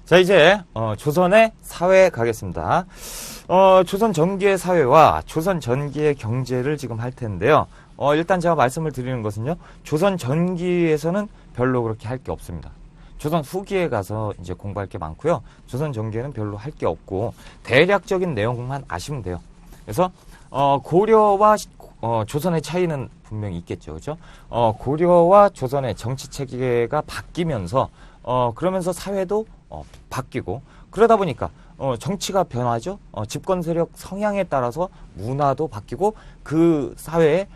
자, 이제 조선의 사회 가겠습니다. 조선 전기의 사회와 조선 전기의 경제를 지금 할 텐데요. 일단 제가 말씀을 드리는 것은요. 조선 전기에서는 별로 그렇게 할 게 없습니다. 조선 후기에 가서 이제 공부할 게 많고요. 조선 전기에는 별로 할 게 없고 대략적인 내용만 아시면 돼요. 그래서 고려와 조선의 차이는 분명히 있겠죠. 그렇죠? 고려와 조선의 정치 체계가 바뀌면서 그러면서 사회도 바뀌고 그러다 보니까 정치가 변하죠. 집권 세력 성향에 따라서 문화도 바뀌고 그 사회,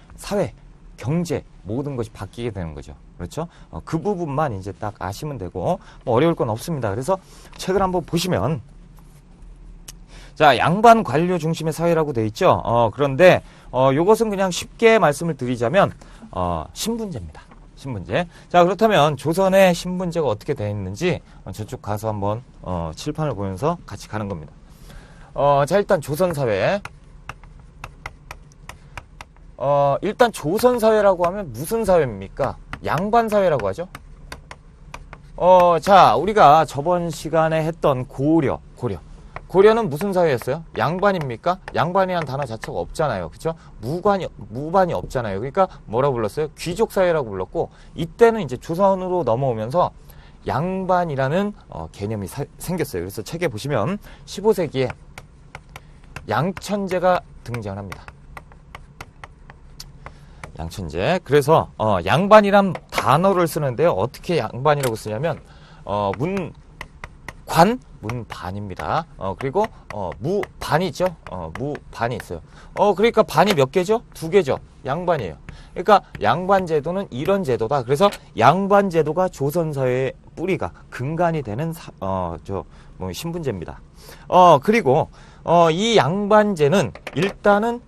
경제 모든 것이 바뀌게 되는 거죠. 그렇죠? 그 부분만 이제 딱 아시면 되고 뭐 어려울 건 없습니다. 그래서 책을 한번 보시면 자, 양반 관료 중심의 사회라고 돼 있죠. 그런데 요것은 그냥 쉽게 말씀을 드리자면 신분제입니다. 신분제. 자, 그렇다면 조선의 신분제가 어떻게 되어 있는지 저쪽 가서 한번 칠판을 보면서 같이 가는 겁니다. 자, 일단 조선사회. 일단 조선사회라고 하면 무슨 사회입니까? 양반사회라고 하죠. 자, 우리가 저번 시간에 했던 고려는 무슨 사회였어요? 양반입니까? 양반이란 단어 자체가 없잖아요. 그쵸? 무반이 없잖아요. 그러니까 뭐라고 불렀어요? 귀족사회라고 불렀고, 이때는 이제 조선으로 넘어오면서 양반이라는 개념이 생겼어요. 그래서 책에 보시면 15세기에 양천제가 등장을 합니다. 양천제. 그래서 양반이란 단어를 쓰는데요. 어떻게 양반이라고 쓰냐면 문반입니다. 그리고 무반이 있죠. 무반이 있어요. 그러니까 반이 몇 개죠? 2개죠. 양반이에요. 그러니까 양반제도는 이런 제도다. 그래서 양반제도가 조선사회의 뿌리가 근간이 되는 신분제입니다. 그리고 이 양반제는 일단은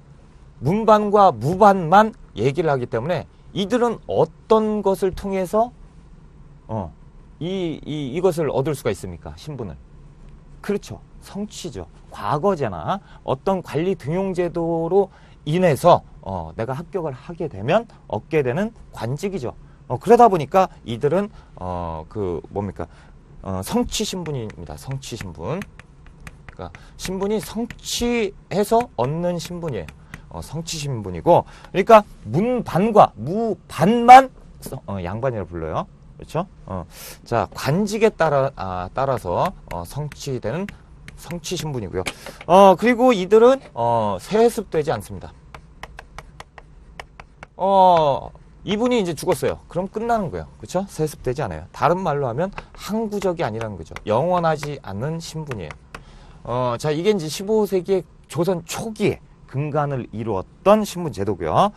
문반과 무반만 얘기를 하기 때문에 이들은 어떤 것을 통해서 이것을 얻을 수가 있습니까? 신분을. 그렇죠. 성취죠. 과거제나 어떤 관리 등용제도로 인해서 내가 합격을 하게 되면 얻게 되는 관직이죠. 그러다 보니까 이들은 성취신분입니다. 성취신분. 그러니까 신분이 성취해서 얻는 신분이에요. 성취신분이고, 그러니까 문반과 무반만 양반이라고 불러요. 그렇죠? 자, 관직에 따라서 성취되는 성취신분이고요. 그리고 이들은 세습되지 않습니다. 이분이 이제 죽었어요. 그럼 끝나는 거예요. 그렇죠? 세습되지 않아요. 다른 말로 하면 항구적이 아니라는 거죠. 영원하지 않는 신분이에요. 자, 이게 이제 15세기의 조선 초기에 근간을 이루었던 신분제도고요.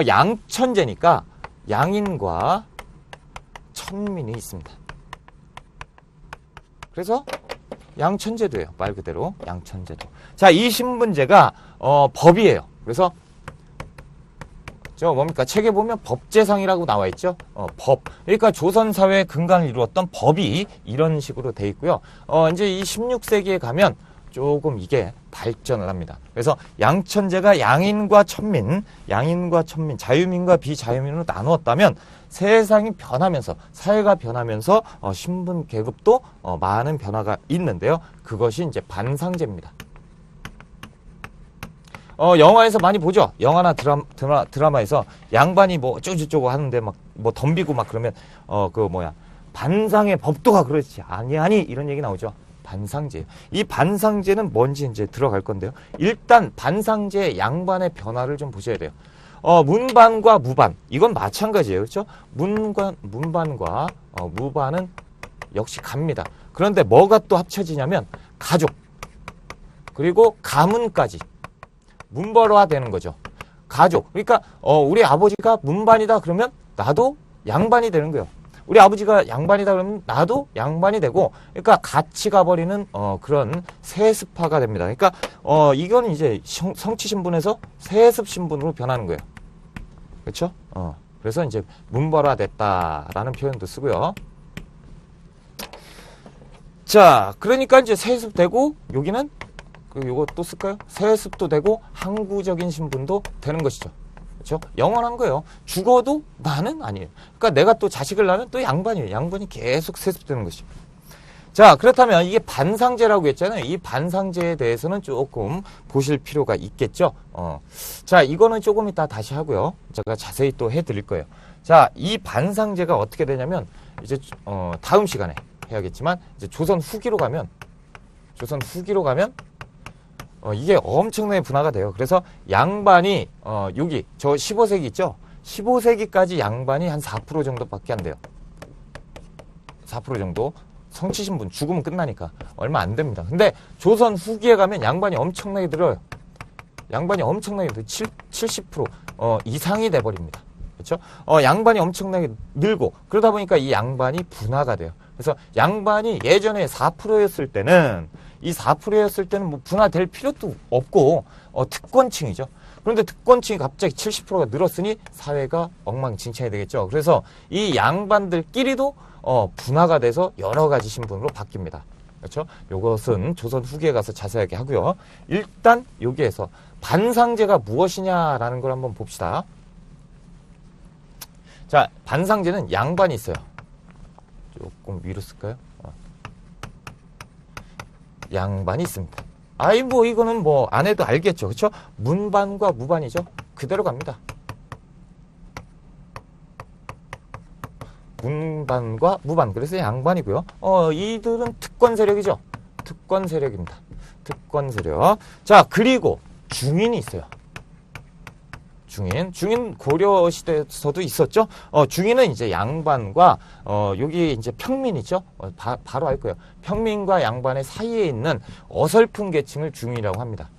양천제니까 양인과 천민이 있습니다. 그래서 양천제도예요. 말 그대로 양천제도. 자, 이 신분제가 법이에요. 그래서 뭡니까? 책에 보면 법제상이라고 나와 있죠. 법. 그러니까 조선사회의 근간을 이루었던 법이 이런 식으로 돼 있고요. 이제 이 16세기에 가면 조금 이게 발전을 합니다. 그래서 양천제가 양인과 천민, 자유민과 비자유민으로 나누었다면 세상이 변하면서, 사회가 변하면서 신분 계급도 많은 변화가 있는데요. 그것이 이제 반상제입니다. 영화에서 많이 보죠. 영화나 드라마에서 양반이 뭐 어쩌고저쩌고 하는데 막 뭐 덤비고 막 그러면 반상의 법도가 그렇지 아니 이런 얘기 나오죠. 반상제. 이 반상제는 뭔지 이제 들어갈 건데요. 일단 반상제의 양반의 변화를 좀 보셔야 돼요. 문반과 무반. 이건 마찬가지예요. 그렇죠? 문반과 무반은 역시 갑니다. 그런데 뭐가 또 합쳐지냐면 가족. 그리고 가문까지. 문벌화 되는 거죠. 가족. 그러니까 우리 아버지가 문반이다 그러면 나도 양반이 되는 거예요. 우리 아버지가 양반이다 그러면 나도 양반이 되고, 그러니까 같이 가버리는 그런 세습화가 됩니다. 그러니까 이거는 이제 성취신분에서 세습신분으로 변하는 거예요. 그렇죠? 그래서 이제 문벌화됐다라는 표현도 쓰고요. 자, 그러니까 이제 세습되고 여기는 요거 또 쓸까요? 세습도 되고 항구적인 신분도 되는 것이죠. 그렇죠? 영원한 거예요. 죽어도 나는 아니에요. 그러니까 내가 또 자식을 낳으면 또 양반이에요. 양반이 계속 세습되는 것이죠. 자, 그렇다면 이게 반상제라고 했잖아요. 이 반상제에 대해서는 조금 보실 필요가 있겠죠. 자, 이거는 조금 이따 다시 하고요. 제가 자세히 또 해드릴 거예요. 자, 이 반상제가 어떻게 되냐면 이제 다음 시간에 해야겠지만 이제 조선 후기로 가면 이게 엄청나게 분화가 돼요. 그래서 양반이 여기 저 15세기 있죠? 15세기까지 양반이 한 4% 정도밖에 안 돼요. 4% 정도. 성치신 분 죽으면 끝나니까 얼마 안 됩니다. 근데 조선 후기에 가면 양반이 엄청나게 늘어요. 양반이 엄청나게 70% 이상이 돼버립니다. 그렇죠? 양반이 엄청나게 늘고 그러다 보니까 이 양반이 분화가 돼요. 그래서 양반이 예전에 4%였을 때는 이 4%였을 때는 뭐 분화될 필요도 없고 특권층이죠. 그런데 특권층이 갑자기 70%가 늘었으니 사회가 엉망진창이 되겠죠. 그래서 이 양반들끼리도 분화가 돼서 여러 가지 신분으로 바뀝니다. 그렇죠? 요것은 조선 후기에 가서 자세하게 하고요. 일단 여기에서 반상제가 무엇이냐라는 걸 한번 봅시다. 자, 반상제는 양반이 있어요. 조금 위로 쓸까요? 양반이 있습니다. 아이 뭐 이거는 뭐 안 해도 알겠죠. 그렇죠? 문반과 무반이죠. 그대로 갑니다. 문반과 무반. 그래서 양반이고요. 이들은 특권 세력이죠. 특권 세력입니다. 특권 세력. 자, 그리고 중인이 있어요. 중인 고려 시대에서도 있었죠. 중인은 이제 양반과 여기 이제 평민이죠. 바로 알 거예요. 평민과 양반의 사이에 있는 어설픈 계층을 중인이라고 합니다.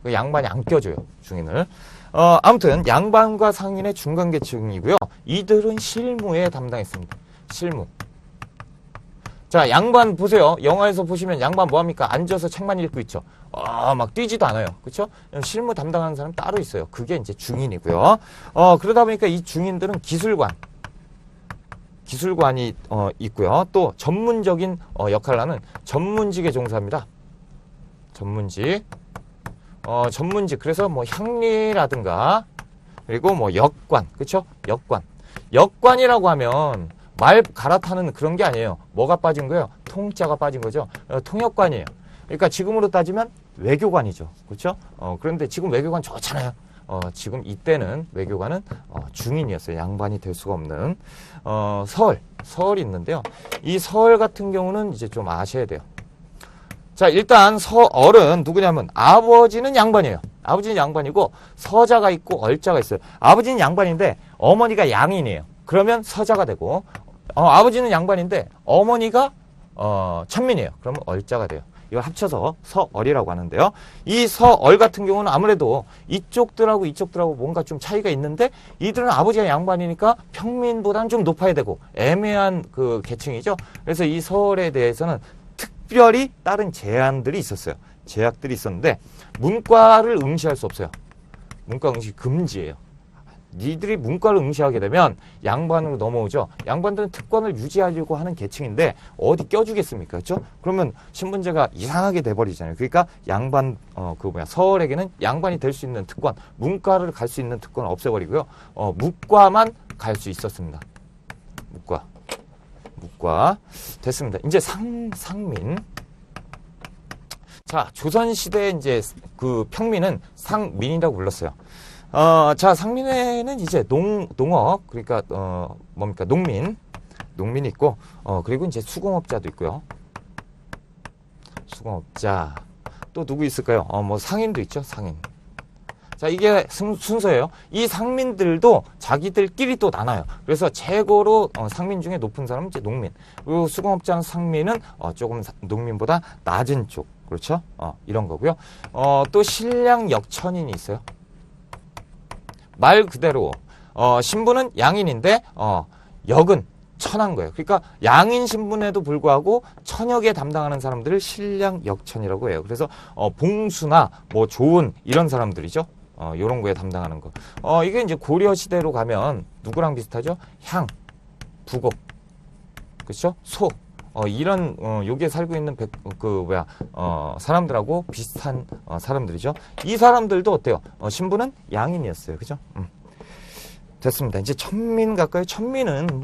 그 양반이 안 껴줘요. 중인을. 아무튼 양반과 상인의 중간 계층이고요. 이들은 실무에 담당했습니다. 실무. 자, 양반 보세요. 영화에서 보시면 양반 뭐합니까? 앉아서 책만 읽고 있죠. 막 뛰지도 않아요. 그렇죠? 실무 담당하는 사람 따로 있어요. 그게 이제 중인이고요. 그러다 보니까 이 중인들은 기술관이 있고요. 또 전문적인 역할을 하는 전문직에 종사합니다. 전문직. 그래서 뭐 향리라든가 그리고 뭐 역관. 그렇죠? 역관이라고 하면 말 갈아타는 그런 게 아니에요. 뭐가 빠진 거예요? 통자가 빠진 거죠. 통역관이에요. 그러니까 지금으로 따지면 외교관이죠. 그렇죠? 그런데 지금 외교관 좋잖아요. 지금 이때는 외교관은 중인이었어요. 양반이 될 수가 없는. 서얼이 있는데요. 이 서얼 같은 경우는 이제 좀 아셔야 돼요. 자, 일단 서얼은 누구냐면 아버지는 양반이에요. 아버지는 양반이고 서자가 있고 얼자가 있어요. 아버지는 양반인데 어머니가 양인이에요. 그러면 서자가 되고 아버지는 양반인데 어머니가 천민이에요. 그러면 얼자가 돼요. 이걸 합쳐서 서얼이라고 하는데요. 이 서얼 같은 경우는 아무래도 이쪽들하고 뭔가 좀 차이가 있는데 이들은 아버지가 양반이니까 평민보다는 좀 높아야 되고 애매한 그 계층이죠. 그래서 이 서얼에 대해서는 특별히 다른 제한들이 있었어요. 제약들이 있었는데 문과를 응시할 수 없어요. 문과 응시 금지예요. 니들이 문과를 응시하게 되면 양반으로 넘어오죠. 양반들은 특권을 유지하려고 하는 계층인데 어디 껴주겠습니까? 그렇죠? 그러면 신분제가 이상하게 돼버리잖아요. 그러니까 양반 서얼에게는 양반이 될 수 있는 특권, 문과를 갈 수 있는 특권을 없애버리고요. 무과만 갈 수 있었습니다. 무과 됐습니다. 이제 상민. 자, 조선시대 이제 그 평민은 상민이라고 불렀어요. 자, 상민에는 이제 농업, 그러니까, 농민이 있고, 그리고 이제 수공업자도 있고요. 수공업자. 또 누구 있을까요? 뭐 상인도 있죠, 상인. 자, 이게 순서예요. 이 상민들도 자기들끼리 또 나눠요. 그래서 최고로 상민 중에 높은 사람은 이제 농민. 그리고 수공업자 상민은 조금 농민보다 낮은 쪽. 그렇죠? 이런 거고요. 또 신량 역천인이 있어요. 말 그대로 신분은 양인인데 역은 천한 거예요. 그러니까 양인 신분에도 불구하고 천역에 담당하는 사람들을 신량 역천이라고 해요. 그래서 봉수나 뭐 조은 이런 사람들이죠. 요런 거에 담당하는 거. 이게 이제 고려 시대로 가면 누구랑 비슷하죠? 향, 부곡, 그렇죠? 소. 이런 여기에 살고 있는 사람들하고 비슷한 사람들이죠. 이 사람들도 어때요? 신분은 양인이었어요. 그죠? 됐습니다. 이제 천민 갈까요? 천민은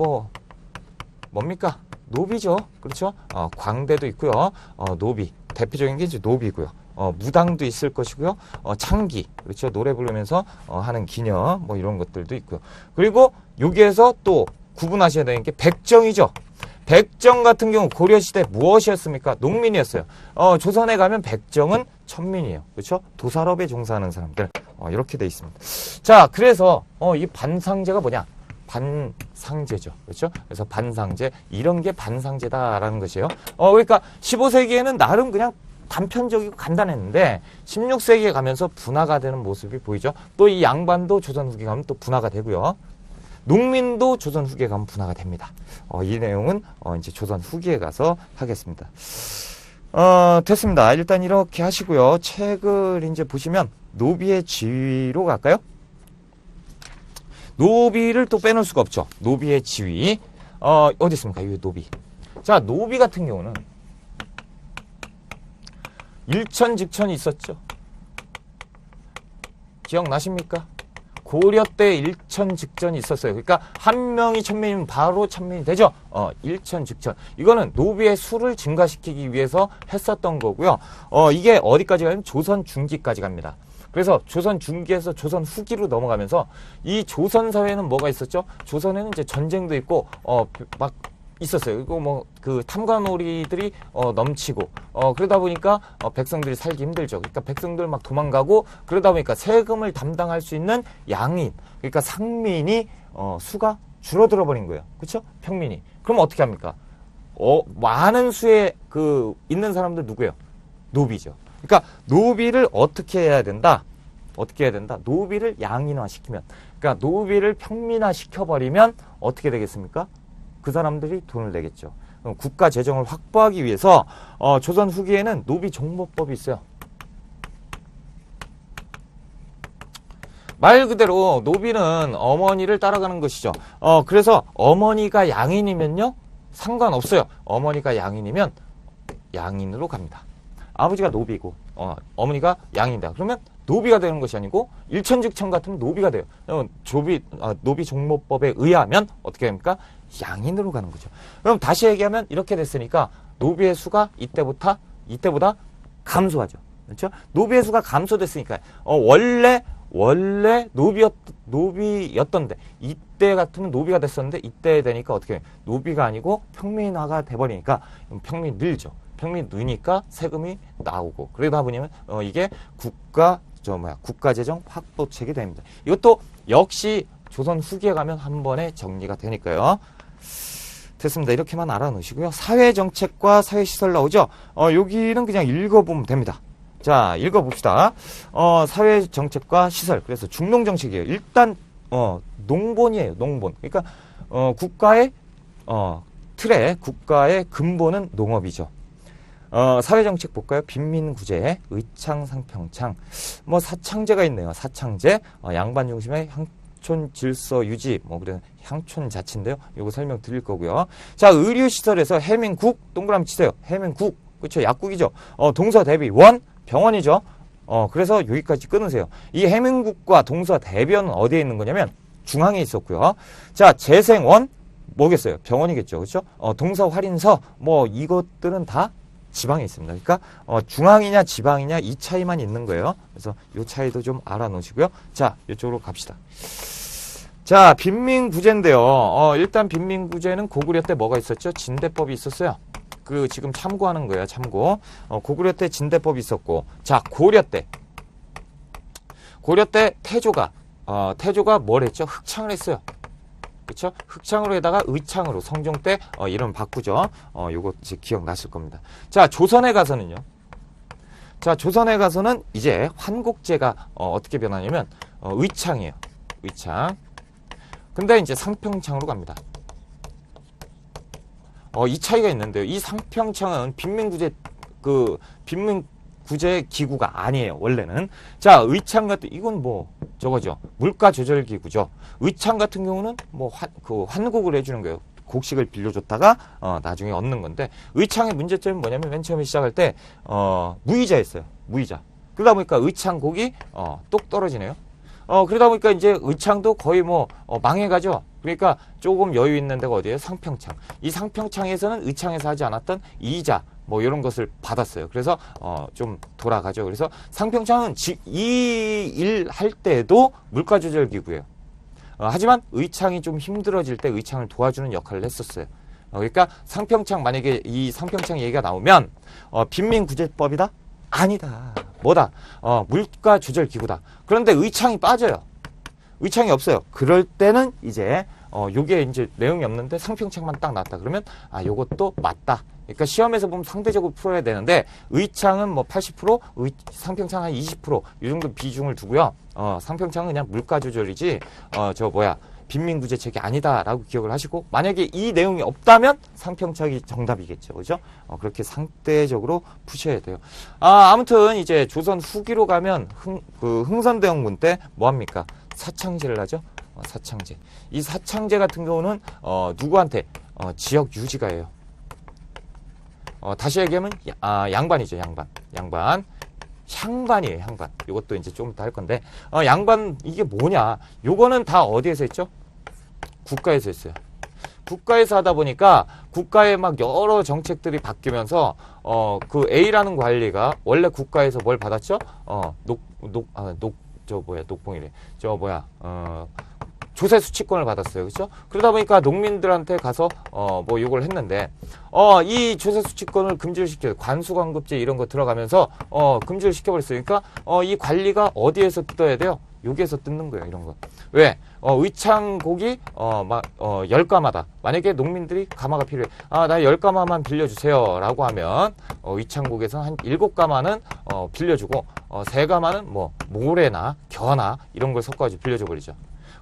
뭡니까? 노비죠. 그렇죠? 광대도 있고요. 노비. 대표적인 게 이제 노비고요. 무당도 있을 것이고요. 창기. 그렇죠? 노래 부르면서 하는 기녀 뭐 이런 것들도 있고요. 그리고 여기에서 또 구분하셔야 되는 게 백정이죠. 백정 같은 경우 고려시대 무엇이었습니까? 농민이었어요. 조선에 가면 백정은 천민이에요. 그렇죠? 도살업에 종사하는 사람들. 이렇게 돼 있습니다. 자, 그래서 이 반상제가 뭐냐? 반상제죠. 그렇죠? 그래서 반상제, 이런 게 반상제다라는 것이에요. 그러니까 15세기에는 나름 그냥 단편적이고 간단했는데 16세기에 가면서 분화가 되는 모습이 보이죠. 또 이 양반도 조선 후기 가면 또 분화가 되고요. 농민도 조선 후기에 가면 분화가 됩니다. 이 내용은 이제 조선 후기에 가서 하겠습니다. 됐습니다. 일단 이렇게 하시고요. 책을 이제 보시면 노비의 지위로 갈까요? 노비를 또 빼놓을 수가 없죠. 노비의 지위. 어디 있습니까? 이 노비. 자, 노비 같은 경우는 일천직천이 있었죠. 기억나십니까? 고려 때 일천직전이 있었어요. 그러니까 한 명이 천민이면 바로 천민이 되죠. 일천직전. 이거는 노비의 수를 증가시키기 위해서 했었던 거고요. 이게 어디까지 가면 조선 중기까지 갑니다. 그래서 조선 중기에서 조선 후기로 넘어가면서 이 조선 사회는 뭐가 있었죠? 조선에는 이제 전쟁도 있고 막 있었어요. 그리고 뭐 그 탐관오리들이 넘치고 그러다 보니까 백성들이 살기 힘들죠. 그러니까 백성들 막 도망가고 그러다 보니까 세금을 담당할 수 있는 양인, 그러니까 상민이 수가 줄어들어 버린 거예요. 그렇죠? 평민이. 그럼 어떻게 합니까? 많은 수의 그 있는 사람들 누구예요? 노비죠. 그러니까 노비를 어떻게 해야 된다? 어떻게 해야 된다? 노비를 양인화시키면, 그러니까 노비를 평민화시켜버리면 어떻게 되겠습니까? 그 사람들이 돈을 내겠죠. 그럼 국가 재정을 확보하기 위해서 조선 후기에는 노비 종모법이 있어요. 말 그대로 노비는 어머니를 따라가는 것이죠. 그래서 어머니가 양인이면요 상관없어요. 어머니가 양인이면 양인으로 갑니다. 아버지가 노비고 어머니가 양인이다. 그러면 노비가 되는 것이 아니고 일천직천 같으면 노비가 돼요. 노비 종모법에 의하면 어떻게 됩니까? 양인으로 가는 거죠. 그럼 다시 얘기하면 이렇게 됐으니까 노비의 수가 이때보다 감소하죠. 그렇죠? 노비의 수가 감소됐으니까 원래 노비였던데 이때 같으면 노비가 됐었는데 이때 되니까 어떻게 해요? 노비가 아니고 평민화가 돼버리니까 평민이 늘죠. 평민이 느니까 세금이 나오고 그러다 보면 이게 국가재정 확보책이 됩니다. 이것도 역시 조선 후기에 가면 한 번에 정리가 되니까요. 됐습니다. 이렇게만 알아놓으시고요. 사회정책과 사회시설 나오죠? 여기는 그냥 읽어보면 됩니다. 자, 읽어봅시다. 사회정책과 시설. 그래서 중농정책이에요. 일단, 농본이에요. 농본. 그러니까, 국가의 국가의 근본은 농업이죠. 사회정책 볼까요? 빈민구제, 의창상평창, 뭐 사창제가 있네요. 사창제, 양반 중심의 향촌 질서 유지, 그래 향촌 자치인데요. 요거 설명드릴 거고요. 자, 의료시설에서 해민국, 동그라미 치세요. 해민국, 그렇죠? 약국이죠. 동서 대비 원, 병원이죠. 그래서 여기까지 끊으세요. 이 해민국과 동서 대비원은 어디에 있는 거냐면 중앙에 있었고요. 자, 재생원 뭐겠어요? 병원이겠죠. 그렇죠? 동서 활인서 이것들은 다 지방에 있습니다. 그러니까 중앙이냐 지방이냐 이 차이만 있는 거예요. 그래서 이 차이도 좀 알아놓으시고요. 자, 이쪽으로 갑시다. 자, 빈민구제인데요. 일단 빈민구제는 고구려 때 뭐가 있었죠? 진대법이 있었어요. 그 지금 참고하는 거예요. 참고. 고구려 때 진대법이 있었고, 자, 고려 때 태조가 뭘 했죠? 흑창을 했어요. 그렇죠? 흑창으로 해다가 의창으로 성종 때 이름 바꾸죠. 요거 이제 기억나실 겁니다. 자, 조선에 가서는요. 자, 조선에 가서는 이제 환국제가 어떻게 변하냐면 의창이에요. 의창. 근데 이제 상평창으로 갑니다. 이 차이가 있는데요. 이 상평창은 빈민구제 기구가 아니에요. 원래는. 자, 의창 같은 이건 저거죠. 물가 조절 기구죠. 의창 같은 경우는 환국을 해주는 거예요. 곡식을 빌려줬다가 나중에 얻는 건데, 의창의 문제점이 뭐냐면 맨 처음에 시작할 때 무이자였어요. 무이자. 그러다 보니까 의창곡이 똑 떨어지네요. 그러다 보니까 이제 의창도 거의 망해가죠. 그러니까 조금 여유 있는 데가 어디예요? 상평창. 이 상평창에서는 의창에서 하지 않았던 이자 뭐 이런 것을 받았어요. 그래서 좀 돌아가죠. 그래서 상평창은 이 일 할 때도 물가 조절 기구예요. 하지만 의창이 좀 힘들어질 때 의창을 도와주는 역할을 했었어요. 그러니까 상평창, 만약에 이 상평창 얘기가 나오면 빈민구제법이다? 아니다. 뭐다? 물가 조절 기구다. 그런데 의창이 빠져요. 의창이 없어요. 그럴 때는 이제 요게 이제 내용이 없는데 상평창만 딱 나왔다. 그러면 요것도 맞다. 그러니까 시험에서 보면 상대적으로 풀어야 되는데 의창은 뭐 80%, 상평창 한 20%, 이 정도 비중을 두고요. 상평창은 그냥 물가 조절이지 빈민구제책이 아니다라고 기억을 하시고, 만약에 이 내용이 없다면 상평창이 정답이겠죠. 그죠? 그렇게 상대적으로 푸셔야 돼요. 아무튼 이제 조선 후기로 가면 흥선대원군 때 뭐합니까? 사창제를 하죠. 사창제. 이 사창제 같은 경우는 누구한테? 지역 유지가예요. 다시 얘기하면 양반이죠. 양반. 향반이에요. 향반. 이것도 이제 좀 이따 할 건데 양반 이게 뭐냐? 요거는 다 어디에서 했죠? 국가에서 했어요. 국가에서 하다 보니까 국가에 막 여러 정책들이 바뀌면서 그 A라는 관리가 원래 국가에서 뭘 받았죠? 녹봉이래. 조세 수취권을 받았어요. 그렇죠? 그러다 보니까 농민들한테 가서 뭐 요걸 했는데 이 조세 수취권을 금지를 시켜요. 관수관급제 이런 거 들어가면서 금지를 시켜버렸어요. 그러니까 이 관리가 어디에서 뜯어야 돼요? 여기에서 뜯는 거예요. 이런 거. 왜? 의창곡이 10가마다. 만약에 농민들이 가마가 필요해. 나 10가마만 빌려주세요. 라고 하면 의창곡에서 한 7가마는 빌려주고 3가마는 뭐 모래나 겨나 이런 걸 섞어가지고 빌려줘 버리죠.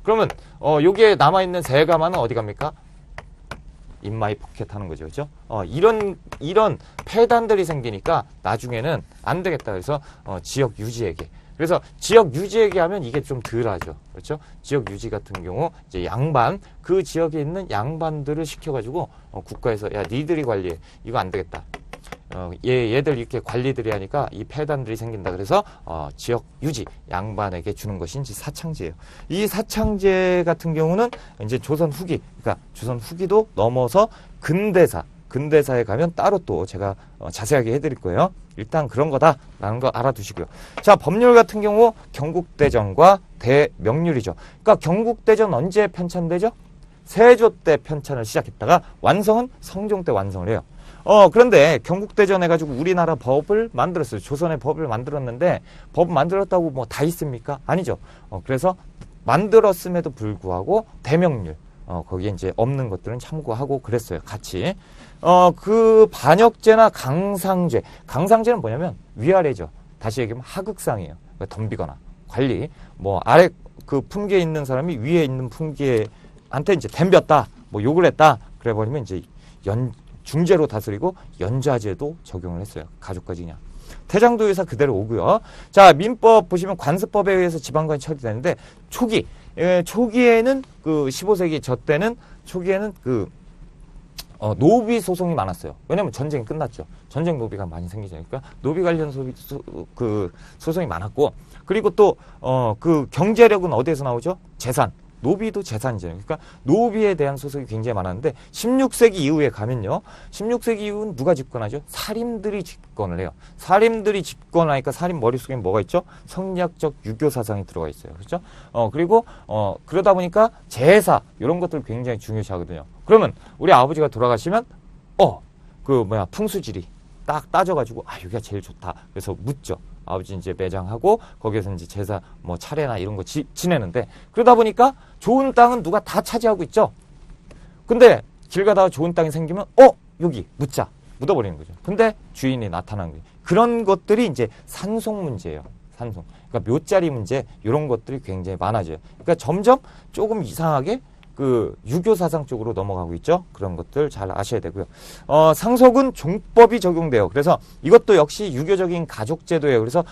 그러면 여기에 남아있는 3가마는 어디 갑니까? 인마이 포켓 하는 거죠. 그죠? 이런 폐단들이 생기니까 나중에는 안 되겠다. 그래서 지역 유지에게. 그래서 지역 유지에게 하면 이게 좀 덜하죠. 그렇죠? 지역 유지 같은 경우 이제 양반, 그 지역에 있는 양반들을 시켜가지고 국가에서 야 니들이 관리해. 이거 안 되겠다. 얘들 이렇게 관리들이 하니까 이 폐단들이 생긴다. 그래서 지역 유지 양반에게 주는 것이 이제 사창제예요. 이 사창제 같은 경우는 이제 조선 후기, 그러니까 조선 후기도 넘어서 근대사에 가면 따로 또 제가 자세하게 해드릴 거예요. 일단 그런 거다라는 거 알아두시고요. 자, 법률 같은 경우 경국대전과 대명률이죠. 그러니까 경국대전 언제 편찬되죠? 세조 때 편찬을 시작했다가 완성은 성종 때 완성을 해요. 그런데 경국대전 해가지고 우리나라 법을 만들었어요. 조선의 법을 만들었는데 법 만들었다고 뭐 다 있습니까? 아니죠. 그래서 만들었음에도 불구하고 대명률 거기에 이제 없는 것들은 참고하고 그랬어요. 같이. 그 반역죄나 강상죄는 뭐냐면 위아래죠. 다시 얘기하면 하극상이에요. 그러니까 덤비거나 관리. 뭐 아래 그 품계에 있는 사람이 위에 있는 품계한테 이제 덤볐다. 뭐 욕을 했다. 그래 버리면 이제 중죄로 다스리고 연좌제도 적용을 했어요. 가족까지 그냥. 태장도유사 그대로 오고요. 자, 민법 보시면 관습법에 의해서 지방관이 처리되는데 초기에는 그 15세기 저 때는 초기에는 그 노비 소송이 많았어요. 왜냐면 전쟁이 끝났죠. 전쟁 노비가 많이 생기니까 노비 관련 소송이 많았고, 그리고 또 그 경제력은 어디에서 나오죠? 재산. 노비도 재산이잖아요. 그러니까 노비에 대한 소송이 굉장히 많았는데 16세기 이후에 가면요. 16세기 이후는 누가 집권하죠? 사림들이 집권을 해요. 사림들이 집권하니까 사림 머릿속에 뭐가 있죠? 성리학적 유교 사상이 들어가 있어요. 그렇죠? 그리고 그러다 보니까 제사 이런 것들 굉장히 중요시하거든요. 그러면 우리 아버지가 돌아가시면 풍수지리 딱 따져가지고 여기가 제일 좋다. 그래서 묻죠. 아버지 이제 매장하고 거기에서 이제 제사 뭐 차례나 이런 거 지내는데, 그러다 보니까 좋은 땅은 누가 다 차지하고 있죠. 근데 길 가다가 좋은 땅이 생기면 여기 묻어버리는 거죠. 근데 주인이 나타나는 거예요. 그런 것들이 이제 산송 문제예요. 산송. 그러니까 묘자리 문제 이런 것들이 굉장히 많아져요. 그러니까 점점 조금 이상하게 그 유교 사상 쪽으로 넘어가고 있죠. 그런 것들 잘 아셔야 되고요. 상속은 종법이 적용돼요. 그래서 이것도 역시 유교적인 가족제도예요. 그래서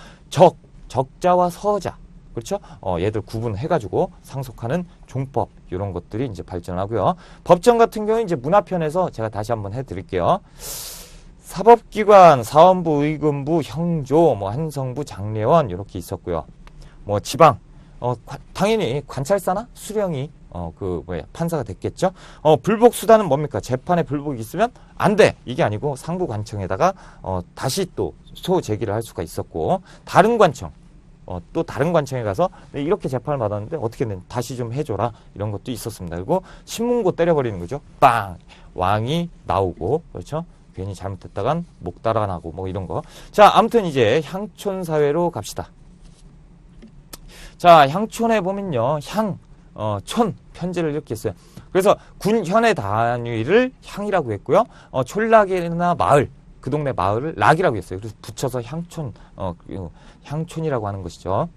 적자와 서자, 그렇죠? 얘들 구분해가지고 상속하는 종법 이런 것들이 이제 발전하고요. 법정 같은 경우는 이제 문화편에서 제가 다시 한번 해드릴게요. 사법기관, 사원부, 의금부, 형조, 뭐 한성부, 장례원 이렇게 있었고요. 뭐 지방, 당연히 관찰사나 수령이 판사가 됐겠죠? 불복수단은 뭡니까? 재판에 불복이 있으면 안 돼! 이게 아니고 상부관청에다가, 다시 또 소제기를 할 수가 있었고, 다른 관청, 또 다른 관청에 가서 이렇게 재판을 받았는데 어떻게든 다시 좀 해줘라. 이런 것도 있었습니다. 그리고 신문고 때려버리는 거죠. 빵! 왕이 나오고, 그렇죠? 괜히 잘못했다간 목 달아나고 뭐 이런 거. 자, 아무튼 이제 향촌 사회로 갑시다. 자, 향촌에 보면요. 촌 편제를 이렇게 했어요. 그래서 군 현의 단위를 향이라고 했고요. 촌락이나 마을, 그 동네 마을을 락이라고 했어요. 그래서 붙여서 향촌이라고 하는 것이죠.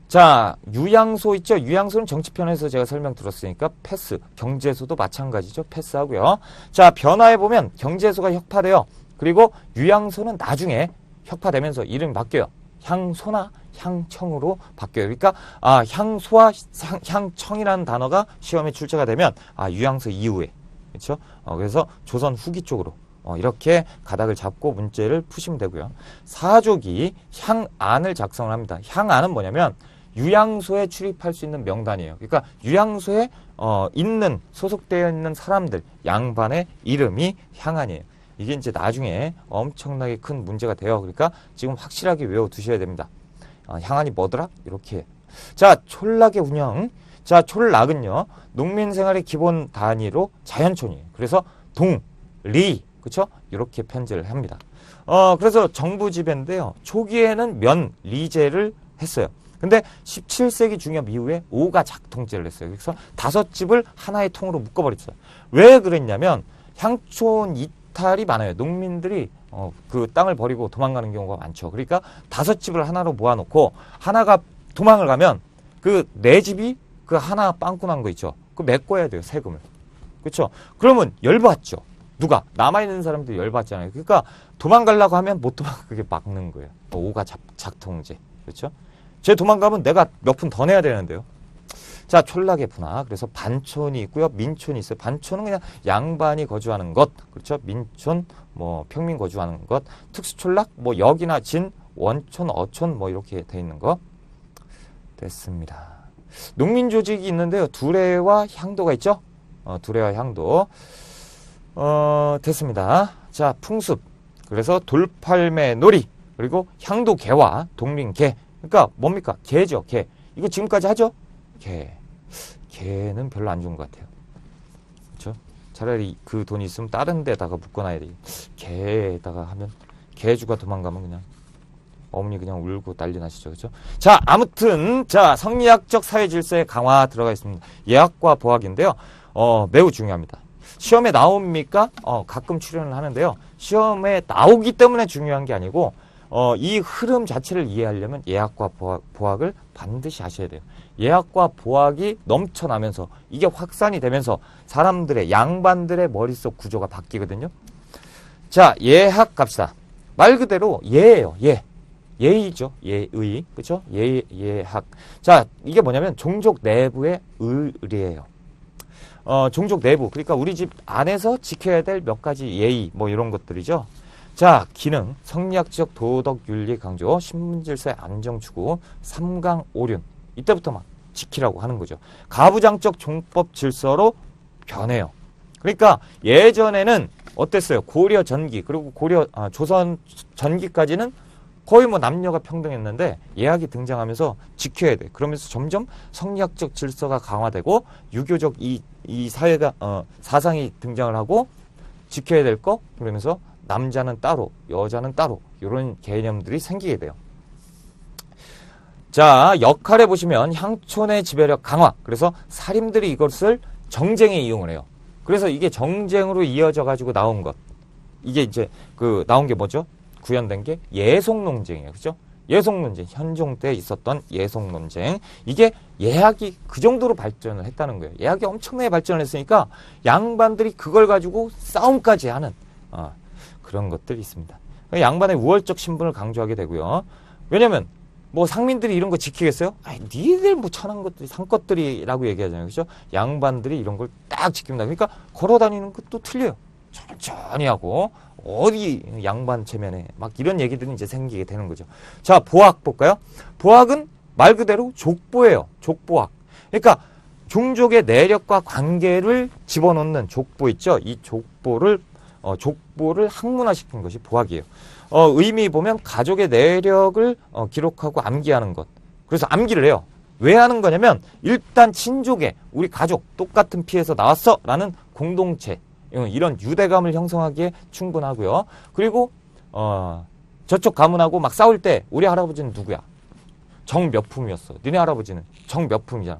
자, 유양소 있죠? 유양소는 정치편에서 제가 설명 들었으니까 패스, 경제소도 마찬가지죠. 패스하고요. 자, 변화해보면 경제소가 혁파돼요. 그리고 유양소는 나중에 혁파되면서 이름이 바뀌어요. 향소나 향청으로 바뀌어요. 그러니까 향소와 향청이라는 단어가 시험에 출제가 되면 유양소 이후에, 그렇죠? 그래서 조선 후기 쪽으로 이렇게 가닥을 잡고 문제를 푸시면 되고요. 사족이 향안을 작성을 합니다. 향안은 뭐냐면 유양소에 출입할 수 있는 명단이에요. 그러니까 유양소에 소속되어 있는 사람들, 양반의 이름이 향안이에요. 이게 이제 나중에 엄청나게 큰 문제가 돼요. 그러니까 지금 확실하게 외워두셔야 됩니다. 향안이 뭐더라? 이렇게. 자, 촌락의 운영. 자, 촌락은요, 농민 생활의 기본 단위로 자연촌이에요. 그래서 동, 리, 그쵸? 이렇게 편제를 합니다. 그래서 정부 지배인데요. 초기에는 면, 리제를 했어요. 근데 17세기 중엽 이후에 오가 작통제를 했어요. 그래서 5집을 하나의 통으로 묶어버렸어요. 왜 그랬냐면 향촌 이탈이 많아요. 농민들이 그 땅을 버리고 도망가는 경우가 많죠. 그러니까 5집을 하나로 모아놓고 하나가 도망을 가면 그 4집이 그 하나 빵꾸 난 거 있죠. 그거 메꿔야 돼요. 세금을. 그렇죠? 그러면 열받죠. 누가? 남아있는 사람들이 열받잖아요. 그러니까 도망가려고 하면 못 도망가게 막는 거예요. 오가 작통제. 그렇죠? 쟤 도망가면 내가 몇 푼 더 내야 되는데요. 자, 촌락의 분화. 그래서 반촌이 있고요. 민촌이 있어요. 반촌은 그냥 양반이 거주하는 것. 그렇죠? 민촌, 평민 거주하는 것. 특수촌락, 역이나 진, 원촌, 어촌, 이렇게 돼 있는 거. 됐습니다. 농민 조직이 있는데요. 두레와 향도가 있죠? 두레와 향도. 됐습니다. 자, 풍습. 그래서 돌팔매 놀이. 그리고 향도 개와 동링개. 그러니까 뭡니까? 개죠, 개. 이거 지금까지 하죠? 개는 별로 안 좋은 것 같아요. 그렇죠? 차라리 그 돈이 있으면 다른 데다가 묶어놔야 돼. 개에다가 하면 개주가 도망가면 그냥 어머니 그냥 울고 난리 나시죠. 그렇죠? 자, 아무튼 성리학적 사회 질서의 강화 들어가 있습니다. 예학과 보학인데요. 매우 중요합니다. 시험에 나옵니까? 가끔 출연을 하는데요. 시험에 나오기 때문에 중요한 게 아니고 이 흐름 자체를 이해하려면 예학과 보학을 반드시 아셔야 돼요. 예학과 보학이 넘쳐나면서 이게 확산이 되면서 사람들의 양반들의 머릿속 구조가 바뀌거든요. 자, 예학 갑시다. 말 그대로 예예요. 예의죠. 예의. 그렇죠? 예학. 자, 이게 뭐냐면 종족 내부의 의례예요. 종족 내부. 그러니까 우리 집 안에서 지켜야 될 몇 가지 예의 이런 것들이죠. 자, 기능, 성리학적 도덕 윤리 강조, 신분질서의 안정 추구, 삼강오륜. 이때부터 막 지키라고 하는 거죠. 가부장적 종법 질서로 변해요. 그러니까 예전에는 어땠어요? 고려 전기, 그리고 조선 전기까지는 거의 남녀가 평등했는데 예학이 등장하면서 지켜야 돼. 그러면서 점점 성리학적 질서가 강화되고 유교적 이 사회가 사상이 등장을 하고 지켜야 될 거 그러면서 남자는 따로, 여자는 따로 이런 개념들이 생기게 돼요. 자, 역할에 보시면 향촌의 지배력 강화. 그래서 사림들이 이것을 정쟁에 이용을 해요. 그래서 이게 정쟁으로 이어져 가지고 나온 것. 이게 이제 나온 게 뭐죠? 구현된 게 예속논쟁이에요. 그죠? 예속논쟁. 현종 때 있었던 예속논쟁. 이게 예학이 그 정도로 발전을 했다는 거예요. 예학이 엄청나게 발전을 했으니까 양반들이 그걸 가지고 싸움까지 하는 그런 것들이 있습니다. 양반의 우월적 신분을 강조하게 되고요. 왜냐면 상민들이 이런 거 지키겠어요? 니들 천한 것들이 상것들이라고 얘기하잖아요. 그죠? 양반들이 이런 걸 딱 지킵니다. 그러니까 걸어다니는 것도 틀려요. 천천히 하고 어디 양반 체면에 이런 얘기들이 이제 생기게 되는 거죠. 자, 보학 볼까요? 보학은 말 그대로 족보예요. 족보학. 그러니까 종족의 내력과 관계를 집어넣는 족보 있죠. 이 족보를 학문화시킨 것이 보학이에요. 의미 보면 가족의 내력을 기록하고 암기하는 것. 그래서 암기를 해요. 왜 하는 거냐면 일단 친족에 우리 가족 똑같은 피에서 나왔어 라는 공동체, 이런 유대감을 형성하기에 충분하고요. 그리고 저쪽 가문하고 막 싸울 때 우리 할아버지는 누구야? 정 몇 품이었어. 니네 할아버지는 정 몇 품이잖아.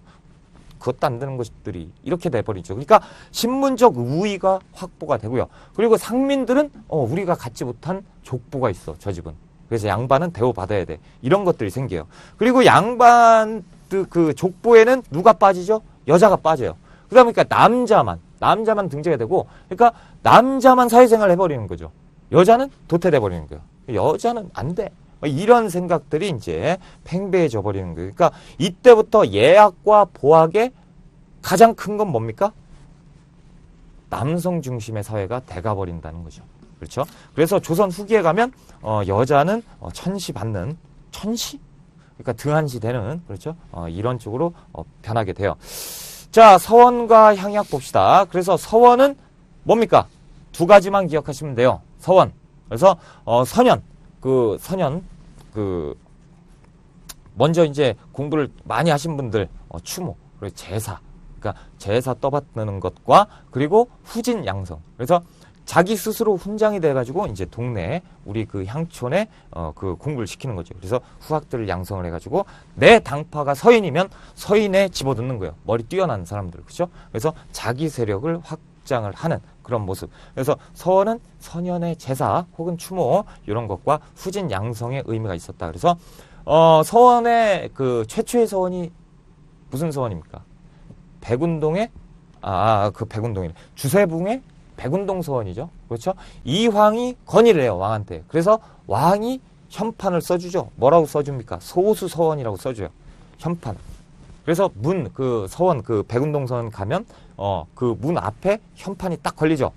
그것도 안 되는 것들이 이렇게 돼버리죠. 그러니까 신문적 우위가 확보가 되고요. 그리고 상민들은 우리가 갖지 못한 족보가 있어. 저 집은. 그래서 양반은 대우받아야 돼. 이런 것들이 생겨요. 그리고 양반 그 족보에는 누가 빠지죠? 여자가 빠져요. 그러다 보니까 남자만 등재가 되고, 그러니까 남자만 사회생활을 해버리는 거죠. 여자는 도태돼 버리는 거예요. 여자는 안 돼. 이런 생각들이 이제 팽배해져 버리는 거예요. 그러니까 이때부터 예학과 보학의 가장 큰 건 뭡니까? 남성 중심의 사회가 돼가 버린다는 거죠. 그렇죠? 그래서 조선 후기에 가면 여자는 천시 받는, 천시? 그러니까 등한시 되는, 그렇죠? 이런 쪽으로 변하게 돼요. 자, 서원과 향약 봅시다. 그래서 서원은 뭡니까? 두 가지만 기억하시면 돼요. 서원. 그래서 선현. 먼저 이제 공부를 많이 하신 분들, 추모, 그리고 제사. 그러니까 제사 떠받드는 것과, 그리고 후진 양성. 그래서 자기 스스로 훈장이 돼가지고 이제 동네 우리 그 향촌에 그 공부를 시키는 거죠. 그래서 후학들을 양성을 해가지고 내 당파가 서인이면 서인에 집어넣는 거예요. 머리 뛰어난 사람들, 그렇죠? 그래서 자기 세력을 확장을 하는 그런 모습. 그래서 서원은 선현의 제사 혹은 추모 이런 것과 후진 양성의 의미가 있었다. 그래서 서원의 그 최초의 서원이 무슨 서원입니까? 백운동의 백운동이네. 주세붕의 백운동 서원이죠. 그렇죠? 이황이 건의를 해요, 왕한테. 그래서 왕이 현판을 써주죠. 뭐라고 써줍니까? 소수 서원이라고 써줘요. 현판. 그래서 서원, 백운동 서원 가면, 그 문 앞에 현판이 딱 걸리죠.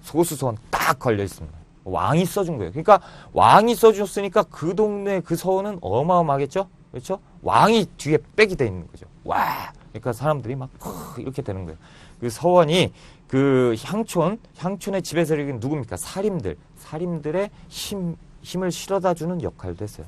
소수 서원 딱 걸려 있습니다. 왕이 써준 거예요. 그러니까 왕이 써줬으니까 그 동네 그 서원은 어마어마하겠죠? 그렇죠? 왕이 뒤에 백이 돼 있는 거죠. 와! 그러니까 사람들이 막 이렇게 되는 거예요. 그 서원이 그 향촌의 지배 세력이 누굽니까? 살인들의 힘을 실어다 주는 역할도 했어요.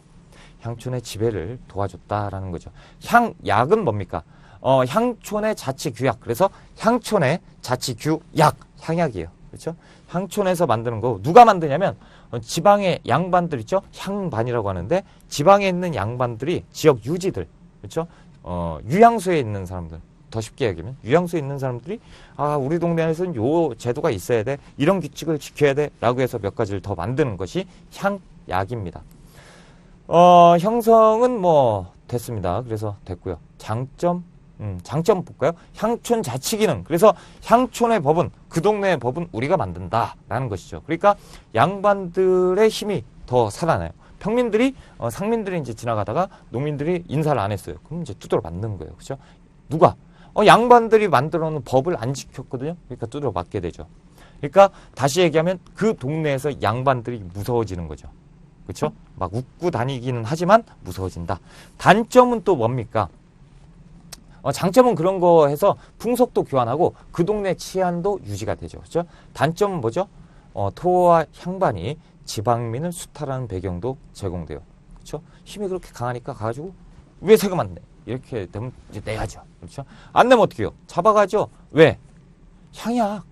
향촌의 지배를 도와줬다라는 거죠. 향약은 뭡니까? 향촌의 자치규약. 그래서 향촌의 자치규약, 향약이에요. 그렇죠? 향촌에서 만드는 거 누가 만드냐면 지방의 양반들 있죠? 향반이라고 하는데 지방에 있는 양반들이 지역 유지들, 그렇죠? 유향소에 있는 사람들, 더 쉽게 얘기하면 유향소에 있는 사람들이 우리 동네에서는 요 제도가 있어야 돼, 이런 규칙을 지켜야 돼 라고 해서 몇 가지를 더 만드는 것이 향약입니다. 형성은 뭐 됐습니다. 그래서 됐고요. 장점 볼까요? 향촌 자치기능. 그래서 향촌의 법은, 그 동네의 법은 우리가 만든다라는 것이죠. 그러니까 양반들의 힘이 더 살아나요. 평민들이, 상민들이 이제 지나가다가 농민들이 인사를 안 했어요. 그럼 이제 두드러 맞는 거예요. 그죠? 누가? 양반들이 만들어 놓은 법을 안 지켰거든요. 그러니까 두드러 맞게 되죠. 그러니까 다시 얘기하면 그 동네에서 양반들이 무서워지는 거죠. 그렇죠? 막 웃고 다니기는 하지만 무서워진다. 단점은 또 뭡니까? 장점은 그런 거 해서 풍속도 교환하고 그 동네 치안도 유지가 되죠. 그렇죠? 단점은 뭐죠? 토와 향반이 지방민을 수탈하는 배경도 제공돼요. 그렇죠? 힘이 그렇게 강하니까 가가지고 왜 세금 안 내? 이렇게 되면 이제 내야죠. 그렇죠? 안 내면 어떻게 해요? 잡아가죠. 왜? 향약.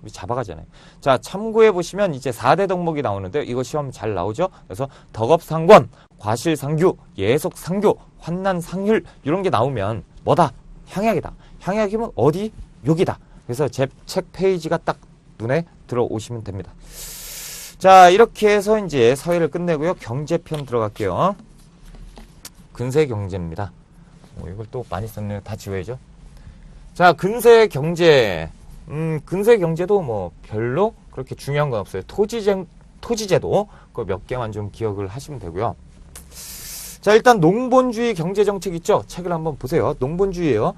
우리 잡아가잖아요. 자, 참고해 보시면 이제 4대 덕목이 나오는데 이거 시험 잘 나오죠? 그래서 덕업상권, 과실상규, 예속상교, 환난상률 이런 게 나오면 뭐다? 향약이다. 향약이면 어디? 여기다. 그래서 제 책 페이지가 딱 눈에 들어오시면 됩니다. 자, 이렇게 해서 이제 사회를 끝내고요. 경제편 들어갈게요. 근세 경제입니다. 이걸 또 많이 썼네요. 다 지워야죠. 자, 근세 경제. 근세 경제도 뭐 별로 그렇게 중요한 건 없어요. 토지제도 그 몇 개만 좀 기억을 하시면 되고요. 자, 일단 농본주의 경제정책 있죠? 책을 한번 보세요. 농본주의예요.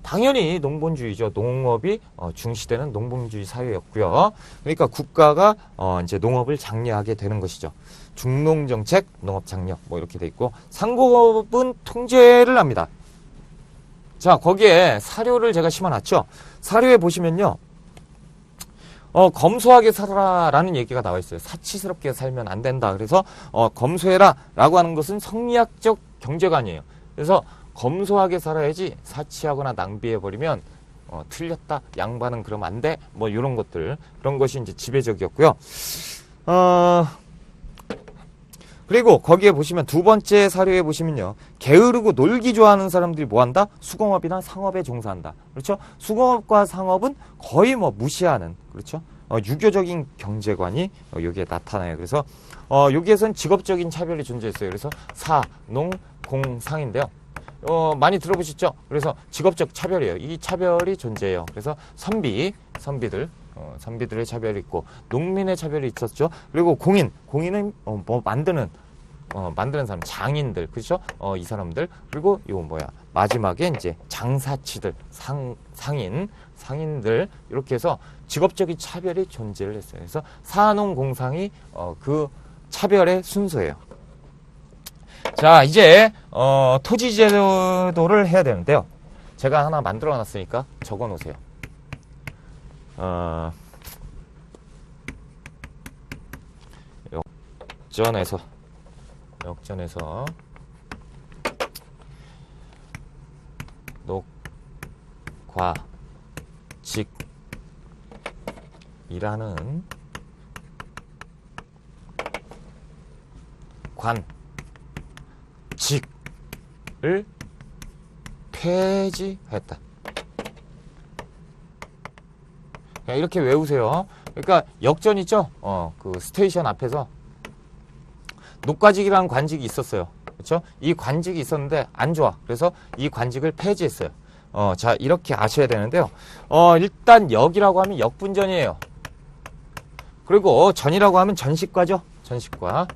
당연히 농본주의죠. 농업이 중시되는 농본주의 사회였고요. 그러니까 국가가 이제 농업을 장려하게 되는 것이죠. 중농정책, 농업 장려 뭐 이렇게 돼 있고, 상공업은 통제를 합니다. 자, 거기에 사료를 제가 심어놨죠. 사료에 보시면요. 검소하게 살아라라는 얘기가 나와 있어요. 사치스럽게 살면 안 된다. 그래서 검소해라라고 하는 것은 성리학적 경제관이에요. 그래서 검소하게 살아야지 사치하거나 낭비해버리면 틀렸다. 양반은 그러면 안 돼. 뭐 이런 것들 그런 것이 이제 지배적이었고요. 그리고 거기에 보시면 두 번째 사료에 보시면요. 게으르고 놀기 좋아하는 사람들이 뭐 한다? 수공업이나 상업에 종사한다. 그렇죠? 수공업과 상업은 거의 뭐 무시하는, 그렇죠? 유교적인 경제관이 여기에 나타나요. 그래서 여기에선 직업적인 차별이 존재했어요. 그래서 사, 농, 공, 상인데요. 많이 들어보셨죠? 그래서 직업적 차별이에요. 이 차별이 존재해요. 그래서 선비들의 차별이 있고, 농민의 차별이 있었죠. 그리고 공인은 뭐 만드는 사람, 장인들, 그렇죠? 이 사람들. 그리고 마지막에 이제 장사치들, 상인들, 이렇게 해서 직업적인 차별이 존재를 했어요. 그래서 사농공상이 그 차별의 순서예요. 자, 이제 토지제도를 해야 되는데요. 제가 하나 만들어 놨으니까 적어 놓으세요. 역전해서 녹과직이라는 관직을 폐지했다. 이렇게 외우세요. 그러니까 역전 있죠? 그 스테이션 앞에서 녹과직이라는 관직이 있었어요. 그렇죠? 이 관직이 있었는데 안 좋아. 그래서 이 관직을 폐지했어요. 자, 이렇게 아셔야 되는데요. 일단 역이라고 하면 역분전이에요. 그리고 전이라고 하면 전식과죠. 전식과.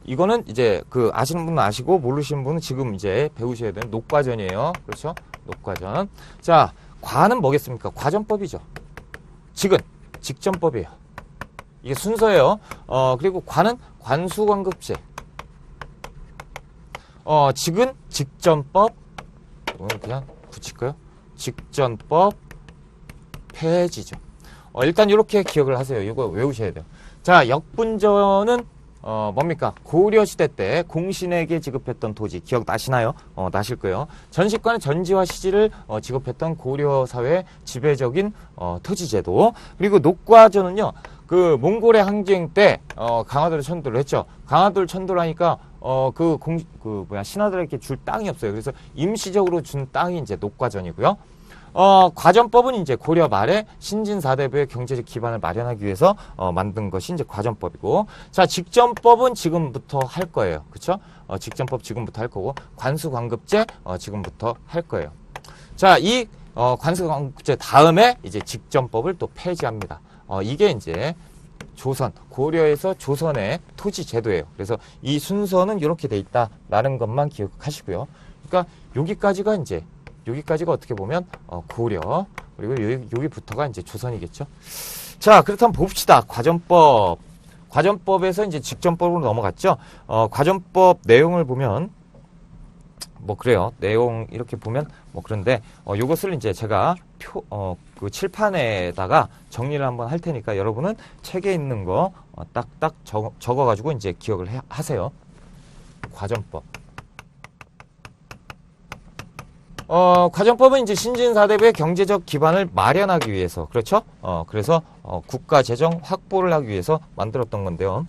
이거는 이제 그 아시는 분은 아시고 모르시는 분은 지금 이제 배우셔야 되는 녹과전이에요. 그렇죠? 녹과전. 자, 과는 뭐겠습니까? 과전법이죠. 직은 직전법이에요. 이게 순서예요. 그리고 관은 관수관급제. 직은 직전법. 그냥 붙일까요? 직전법 폐지죠. 일단 이렇게 기억을 하세요. 이거 외우셔야 돼요. 자, 역분전은 뭡니까? 고려시대 때 공신에게 지급했던 토지 기억나시나요? 나실 거예요. 전식과는 전지와 시지를 지급했던 고려사회의 지배적인 토지제도. 그리고 녹과전은요. 그 몽골의 항쟁 때 강화도를 천도를 했죠. 강화도를 천도를 하니까 신하들에게 줄 땅이 없어요. 그래서 임시적으로 준 땅이 이제 녹과전이고요. 과전법은 이제 고려 말에 신진사대부의 경제적 기반을 마련하기 위해서 만든 것이 이제 과전법이고, 자, 직전법은 지금부터 할 거예요. 그렇죠? 직전법 지금부터 할 거고, 관수관급제 지금부터 할 거예요. 자, 이 관수관급제 다음에 이제 직전법을 또 폐지합니다. 이게 이제 고려에서 조선의 토지 제도예요. 그래서 이 순서는 이렇게 돼 있다라는 것만 기억하시고요. 그러니까 여기까지가 어떻게 보면 고려, 그리고 여기부터가 이제 조선이겠죠. 자, 그렇다면 봅시다. 과전법에서 이제 직전법으로 넘어갔죠. 과전법 내용을 보면 뭐 그래요. 내용 이렇게 보면 뭐 그런데 요것을 이제 제가 그 칠판에다가 정리를 한번 할 테니까 여러분은 책에 있는 거 딱딱 적어 가지고 이제 기억을 하세요. 과전법. 과전법은 이제 신진사대부의 경제적 기반을 마련하기 위해서, 그렇죠? 그래서 국가 재정 확보를 하기 위해서 만들었던 건데요.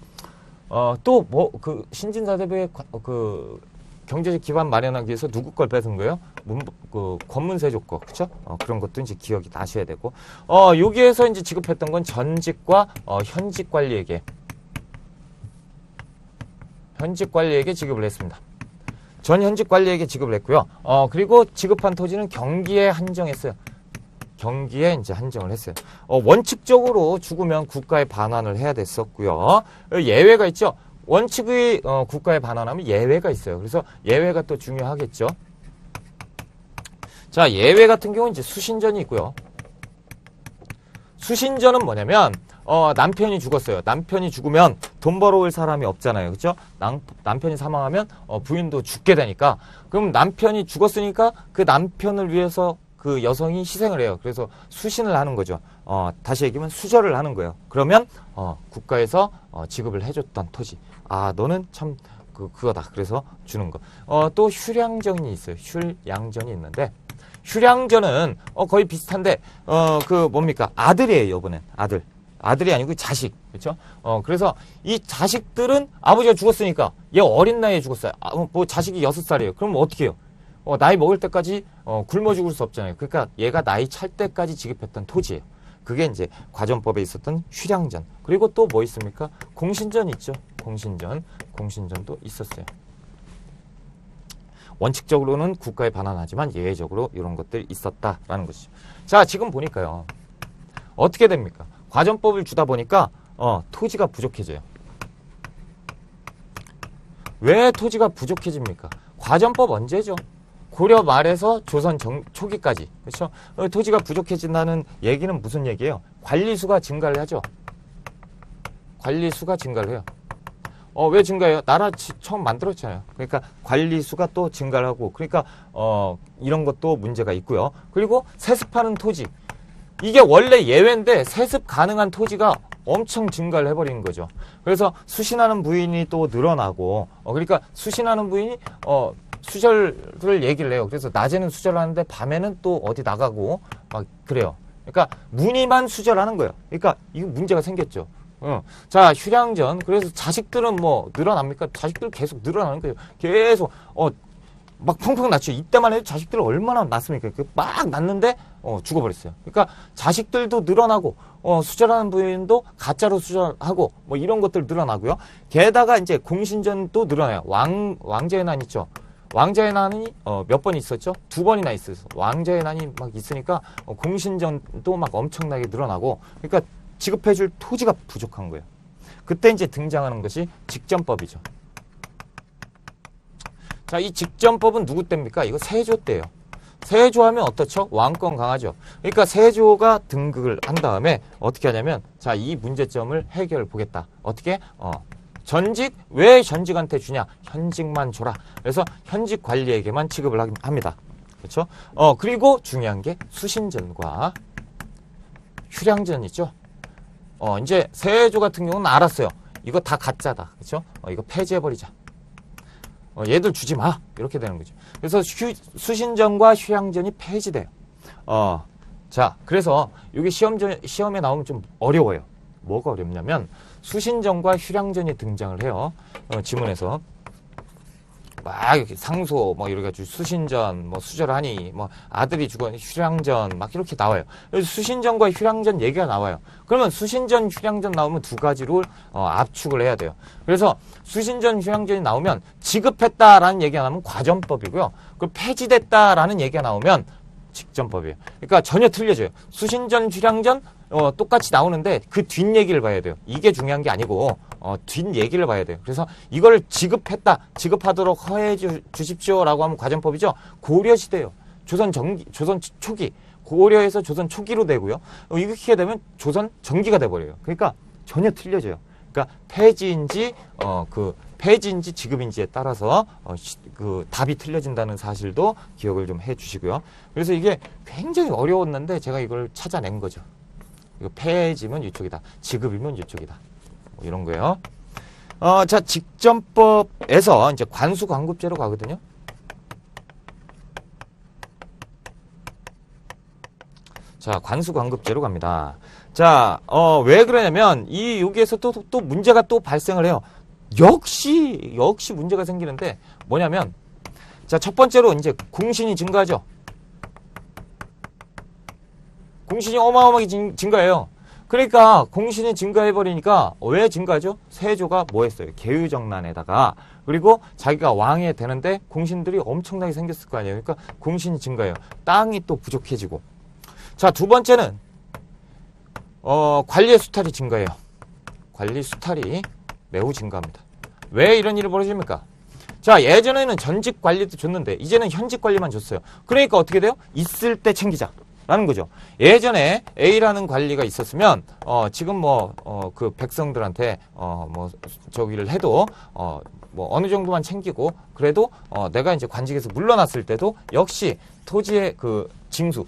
또 뭐 그 신진사대부의 그 경제적 기반 마련하기 위해서 누구 걸 뺏은 거예요? 권문세조 거, 그렇죠? 그런 것도 이제 기억이 나셔야 되고, 여기에서 이제 지급했던 건 전직과 현직 관리에게 지급을 했습니다. 전 현직 관리에게 지급을 했고요. 그리고 지급한 토지는 경기에 한정했어요. 경기에 이제 한정을 했어요. 원칙적으로 죽으면 국가에 반환을 해야 됐었고요. 예외가 있죠. 원칙의 국가에 반환하면 예외가 있어요. 그래서 예외가 또 중요하겠죠. 자, 예외 같은 경우는 이제 수신전이 있고요. 수신전은 뭐냐면 남편이 죽었어요. 남편이 죽으면 돈 벌어올 사람이 없잖아요. 그렇죠? 남편이 사망하면 부인도 죽게 되니까 그럼 남편이 죽었으니까 그 남편을 위해서 그 여성이 희생을 해요. 그래서 수신을 하는 거죠. 다시 얘기하면 수절을 하는 거예요. 그러면 국가에서 지급을 해줬던 토지. 아, 너는 참 그거다. 그래서 주는 거. 또 휴량전이 있어요. 휴량전이 있는데 휴량전은 거의 비슷한데 그 뭡니까? 아들이에요. 이번엔 아들이 아니고 자식. 그렇죠? 그래서 이 자식들은 아버지가 죽었으니까 얘 어린 나이에 죽었어요. 뭐 자식이 6살이에요. 그럼 어떻게 해요? 나이 먹을 때까지 굶어 죽을 수 없잖아요. 그러니까 얘가 나이 찰 때까지 지급했던 토지예요. 그게 이제 과전법에 있었던 휴량전. 그리고 또 뭐 있습니까? 공신전 있죠. 공신전도 있었어요. 원칙적으로는 국가에 반환하지만 예외적으로 이런 것들이 있었다라는 것이죠. 자, 지금 보니까요. 어떻게 됩니까? 과전법을 주다 보니까 토지가 부족해져요. 왜 토지가 부족해집니까? 과전법 언제죠? 고려 말에서 조선 초기까지. 그렇죠? 토지가 부족해진다는 얘기는 무슨 얘기예요? 관리수가 증가를 하죠. 관리수가 증가를 해요. 왜 증가해요? 나라 처음 만들었잖아요. 그러니까 관리수가 또 증가를 하고, 그러니까 이런 것도 문제가 있고요. 그리고 세습하는 토지. 이게 원래 예외인데 세습 가능한 토지가 엄청 증가를 해버리는 거죠. 그래서 수신하는 부인이 또 늘어나고, 그러니까 수신하는 부인이 수절을 얘기를 해요. 그래서 낮에는 수절하는데 밤에는 또 어디 나가고 막 그래요. 그러니까 무늬만 수절하는 거예요. 그러니까 이거 문제가 생겼죠. 자, 휴량전. 그래서 자식들은 뭐 늘어납니까? 자식들 계속 늘어나는 거예요. 계속 막 펑펑 낳죠. 이때만 해도 자식들 얼마나 낳습니까? 막 낳는데 죽어버렸어요. 그러니까 자식들도 늘어나고 수절하는 부인도 가짜로 수절하고 뭐 이런 것들 늘어나고요. 게다가 이제 공신전도 늘어나요. 왕자의 난 있죠. 왕자의 난이 몇 번 있었죠? 2번이나 있었어. 왕자의 난이 막 있으니까 공신전도 막 엄청나게 늘어나고, 그러니까 지급해줄 토지가 부족한 거예요. 그때 이제 등장하는 것이 직전법이죠. 자, 이 직전법은 누구 때입니까? 이거 세조 때예요. 세조하면 어떻죠? 왕권 강하죠. 그러니까 세조가 등극을 한 다음에 어떻게 하냐면, 자, 이 문제점을 해결해 보겠다. 어떻게? 전직, 왜 전직한테 주냐? 현직만 줘라. 그래서 현직 관리에게만 취급을 합니다. 그렇죠? 그리고 중요한 게 수신전과 휴량전 있죠? 이제 세조 같은 경우는 알았어요. 이거 다 가짜다. 그렇죠? 이거 폐지해버리자. 얘들 주지 마. 이렇게 되는 거죠. 그래서 수신전과 휴량전이 폐지돼요. 자, 그래서 이게 시험에 나오면 좀 어려워요. 뭐가 어렵냐면 수신전과 휴량전이 등장을 해요. 지문에서 막 이렇게 상소 뭐 이래가지고 수신전 뭐 수절하니 뭐 아들이 죽었니 휴량전 막 이렇게 나와요. 그래서 수신전과 휴량전 얘기가 나와요. 그러면 수신전 휴량전 나오면 두 가지로 압축을 해야 돼요. 그래서 수신전 휴량전이 나오면 지급했다라는 얘기가 나오면 과전법이고요. 그 폐지됐다라는 얘기가 나오면 직전법이에요. 그러니까 전혀 틀려져요. 수신전 휴량전 똑같이 나오는데 그 뒷얘기를 봐야 돼요. 이게 중요한 게 아니고 뒷얘기를 봐야 돼요. 그래서 이거를 지급하도록 허해 주십시오라고 하면 과전법이죠. 고려시대요. 조선 초기, 고려에서 조선 초기로 되고요. 이렇게 되면 조선 전기가 돼버려요. 그러니까 전혀 틀려져요. 그러니까 폐지인지 지급인지에 따라서 그 답이 틀려진다는 사실도 기억을 좀 해주시고요. 그래서 이게 굉장히 어려웠는데 제가 이걸 찾아낸 거죠. 이거 폐지면 이쪽이다. 지급이면 이쪽이다. 뭐 이런 거예요. 자, 직전법에서 이제 관수관급제로 가거든요. 자, 관수관급제로 갑니다. 자, 왜 그러냐면 여기에서 또 문제가 또 발생을 해요. 역시 문제가 생기는데 뭐냐면, 자, 첫 번째로 이제 공신이 증가하죠. 공신이 어마어마하게 증가해요. 그러니까 공신이 증가해버리니까 왜 증가하죠? 세조가 뭐 했어요? 계유정난에다가, 그리고 자기가 왕이 되는데 공신들이 엄청나게 생겼을 거 아니에요. 그러니까 공신이 증가해요. 땅이 또 부족해지고. 자, 두 번째는 관리의 수탈이 증가해요. 관리 수탈이 매우 증가합니다. 왜 이런 일이 벌어집니까? 자, 예전에는 전직 관리도 줬는데 이제는 현직 관리만 줬어요. 그러니까 어떻게 돼요? 있을 때 챙기자 라는 거죠. 예전에 A라는 관리가 있었으면 지금 그 백성들한테 저기를 해도 어느 정도만 챙기고 그래도 내가 이제 관직에서 물러났을 때도 역시 토지의 그 징수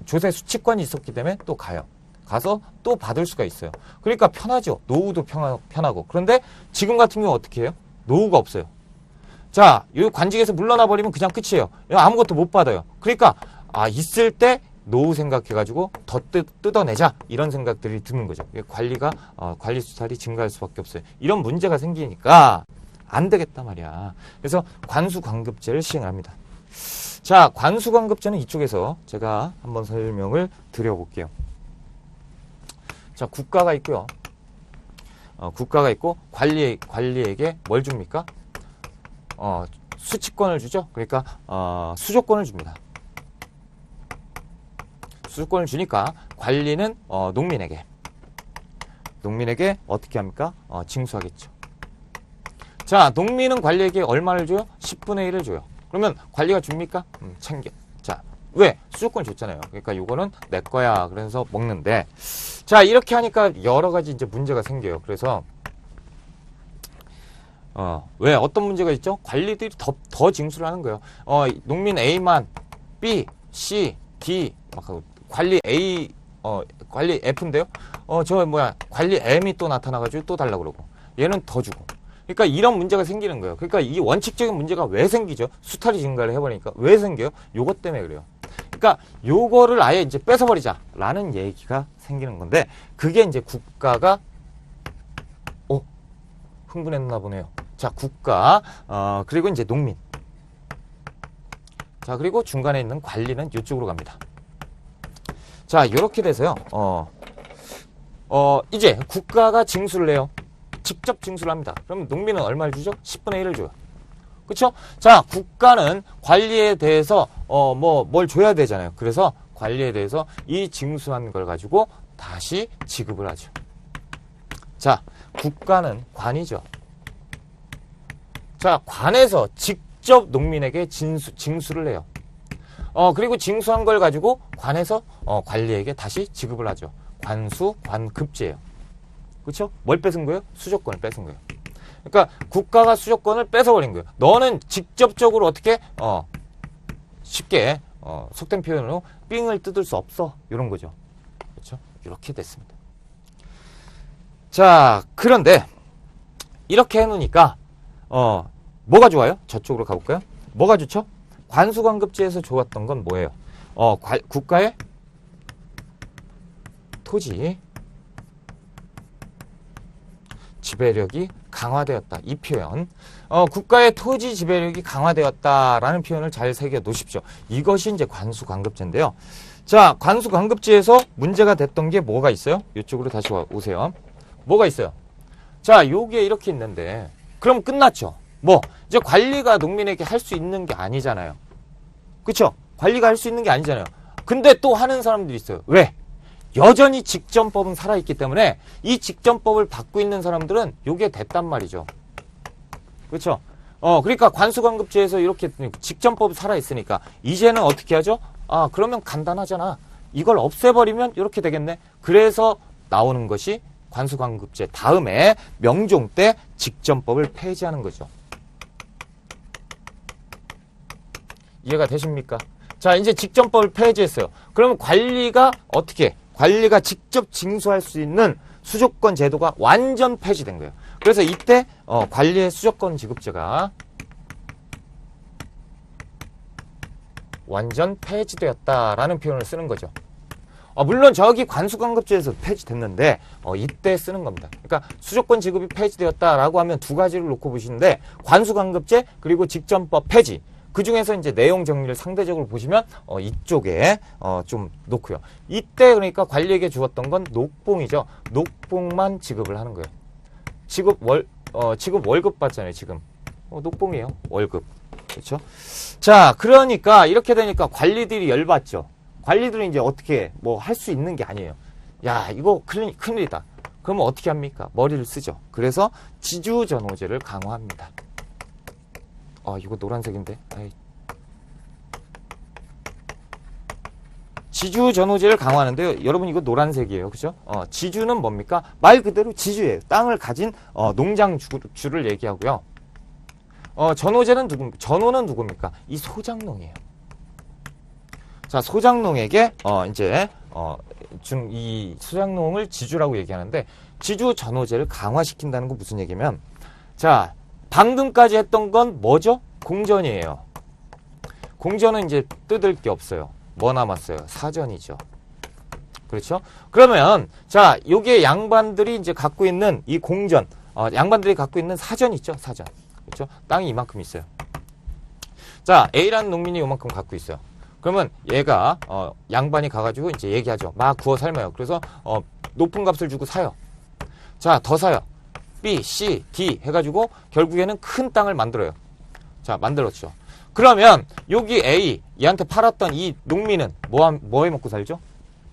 조세 수칙관이 있었기 때문에 또 가서 또 받을 수가 있어요. 그러니까 편하죠. 노후도 편하고. 그런데 지금 같은 경우 어떻게 해요? 노후가 없어요. 자, 이 관직에서 물러나 버리면 그냥 끝이에요. 아무것도 못 받아요. 그러니까 있을 때 노후 생각해가지고 더 뜯어내자 이런 생각들이 드는 거죠. 관리 수탈이 증가할 수밖에 없어요. 이런 문제가 생기니까 안 되겠다 말이야. 그래서 관수관급제를 시행합니다. 자, 관수관급제는 이쪽에서 제가 한번 설명을 드려볼게요. 자, 국가가 있고요. 국가가 있고 관리에게 뭘 줍니까? 수칙권을 주죠. 그러니까 수조권을 줍니다. 수조권을 주니까 관리는 농민에게 어떻게 합니까? 징수하겠죠. 자, 농민은 관리에게 얼마를 줘요? 10분의 1을 줘요. 그러면 관리가 줍니까? 챙겨. 자, 왜? 수조권 줬잖아요. 그러니까 이거는 내 거야. 그래서 먹는데, 자, 이렇게 하니까 여러 가지 이제 문제가 생겨요. 그래서 왜 어떤 문제가 있죠? 관리들이 더 징수를 하는 거예요. 농민 A만 B, C, D 관리 A 관리 F인데요. 관리 M이 또 나타나가지고 또 달라고 그러고 얘는 더 주고. 그러니까 이런 문제가 생기는 거예요. 그러니까 이 원칙적인 문제가 왜 생기죠? 수탈이 증가를 해버리니까 왜 생겨요? 요것 때문에 그래요. 그러니까 요거를 아예 이제 뺏어버리자라는 얘기가 생기는 건데 그게 이제 국가가 흥분했나 보네요. 자, 국가 그리고 이제 농민. 자, 그리고 중간에 있는 관리는 이쪽으로 갑니다. 자, 이렇게 돼서요. 이제 국가가 징수를 해요. 직접 징수를 합니다. 그럼 농민은 얼마를 주죠? 10분의 1을 줘요. 그쵸? 자, 국가는 관리에 대해서 뭘 줘야 되잖아요. 그래서 관리에 대해서 이 징수한 걸 가지고 다시 지급을 하죠. 자, 국가는 관이죠. 자, 관에서 직접 농민에게 징수를 해요. 그리고 징수한 걸 가지고 관에서 관리에게 다시 지급을 하죠. 관수관급제예요. 그렇죠? 뭘 뺏은 거예요? 수조권을 뺏은 거예요. 그러니까 국가가 수조권을 뺏어버린 거예요. 너는 직접적으로 어떻게 쉽게 속된 표현으로 삥을 뜯을 수 없어. 이런 거죠. 그렇죠? 이렇게 됐습니다. 자, 그런데 이렇게 해놓으니까 뭐가 좋아요? 저쪽으로 가볼까요? 뭐가 좋죠? 관수관급제에서 좋았던 건 뭐예요? 국가의 토지 지배력이 강화되었다. 이 표현. 국가의 토지 지배력이 강화되었다라는 표현을 잘 새겨 놓으십시오. 이것이 이제 관수관급제인데요. 자, 관수관급제에서 문제가 됐던 게 뭐가 있어요? 이쪽으로 다시 오세요. 뭐가 있어요? 자, 요게 이렇게 있는데 그럼 끝났죠. 이제 관리가 농민에게 할 수 있는 게 아니잖아요. 그쵸? 관리가 할 수 있는 게 아니잖아요. 근데 또 하는 사람들이 있어요. 왜? 여전히 직전법은 살아있기 때문에 이 직전법을 받고 있는 사람들은 요게 됐단 말이죠. 그렇죠? 그러니까 관수관급제에서 이렇게 직전법이 살아있으니까 이제는 어떻게 하죠? 그러면 간단하잖아. 이걸 없애버리면 이렇게 되겠네. 그래서 나오는 것이 관수관급제 다음에 명종 때 직전법을 폐지하는 거죠. 이해가 되십니까? 자, 이제 직전법을 폐지했어요. 그러면 관리가 직접 징수할 수 있는 수조권 제도가 완전 폐지된 거예요. 그래서 이때 관리의 수조권 지급제가 완전 폐지되었다라는 표현을 쓰는 거죠. 물론 저기 관수관급제에서 폐지됐는데 이때 쓰는 겁니다. 그러니까 수조권 지급이 폐지되었다라고 하면 두 가지를 놓고 보시는데 관수관급제 그리고 직전법 폐지 그 중에서 이제 내용 정리를 상대적으로 보시면 이쪽에 좀 놓고요. 이때 그러니까 관리에게 주었던 건 녹봉이죠. 녹봉만 지급을 하는 거예요. 지급 월급 받잖아요. 지금 녹봉이에요. 월급. 그렇죠? 자, 그러니까 이렇게 되니까 관리들이 열받죠. 관리들은 이제 어떻게 할 수 있는 게 아니에요. 야, 이거 큰일이다. 그러면 어떻게 합니까? 머리를 쓰죠. 그래서 지주전호제를 강화합니다. 이거 노란색인데. 지주 전호제를 강화하는데요. 여러분 이거 노란색이에요. 그죠? 지주는 뭡니까? 말 그대로 지주예요. 땅을 가진 농장주를 얘기하고요. 전호제는 전호는 누굽니까? 이 소작농이에요. 자, 소작농에게 이제 이 소작농을 지주라고 얘기하는데 지주 전호제를 강화시킨다는 건 무슨 얘기냐면 자, 방금까지 했던 건 뭐죠? 공전이에요. 공전은 이제 뜯을 게 없어요. 뭐 남았어요? 사전이죠. 그렇죠? 그러면 자, 요게 양반들이 이제 갖고 있는 이 공전, 양반들이 갖고 있는 사전 있죠? 사전. 그렇죠? 땅이 이만큼 있어요. 자, A라는 농민이 요만큼 갖고 있어요. 그러면 얘가 양반이 가가지고 이제 얘기하죠. 막 구워 삶아요. 그래서 높은 값을 주고 사요. 자, 더 사요. B, C, D 해가지고 결국에는 큰 땅을 만들어요. 자, 만들었죠. 그러면 여기 A, 얘한테 팔았던 이 농민은 뭐 해먹고 살죠?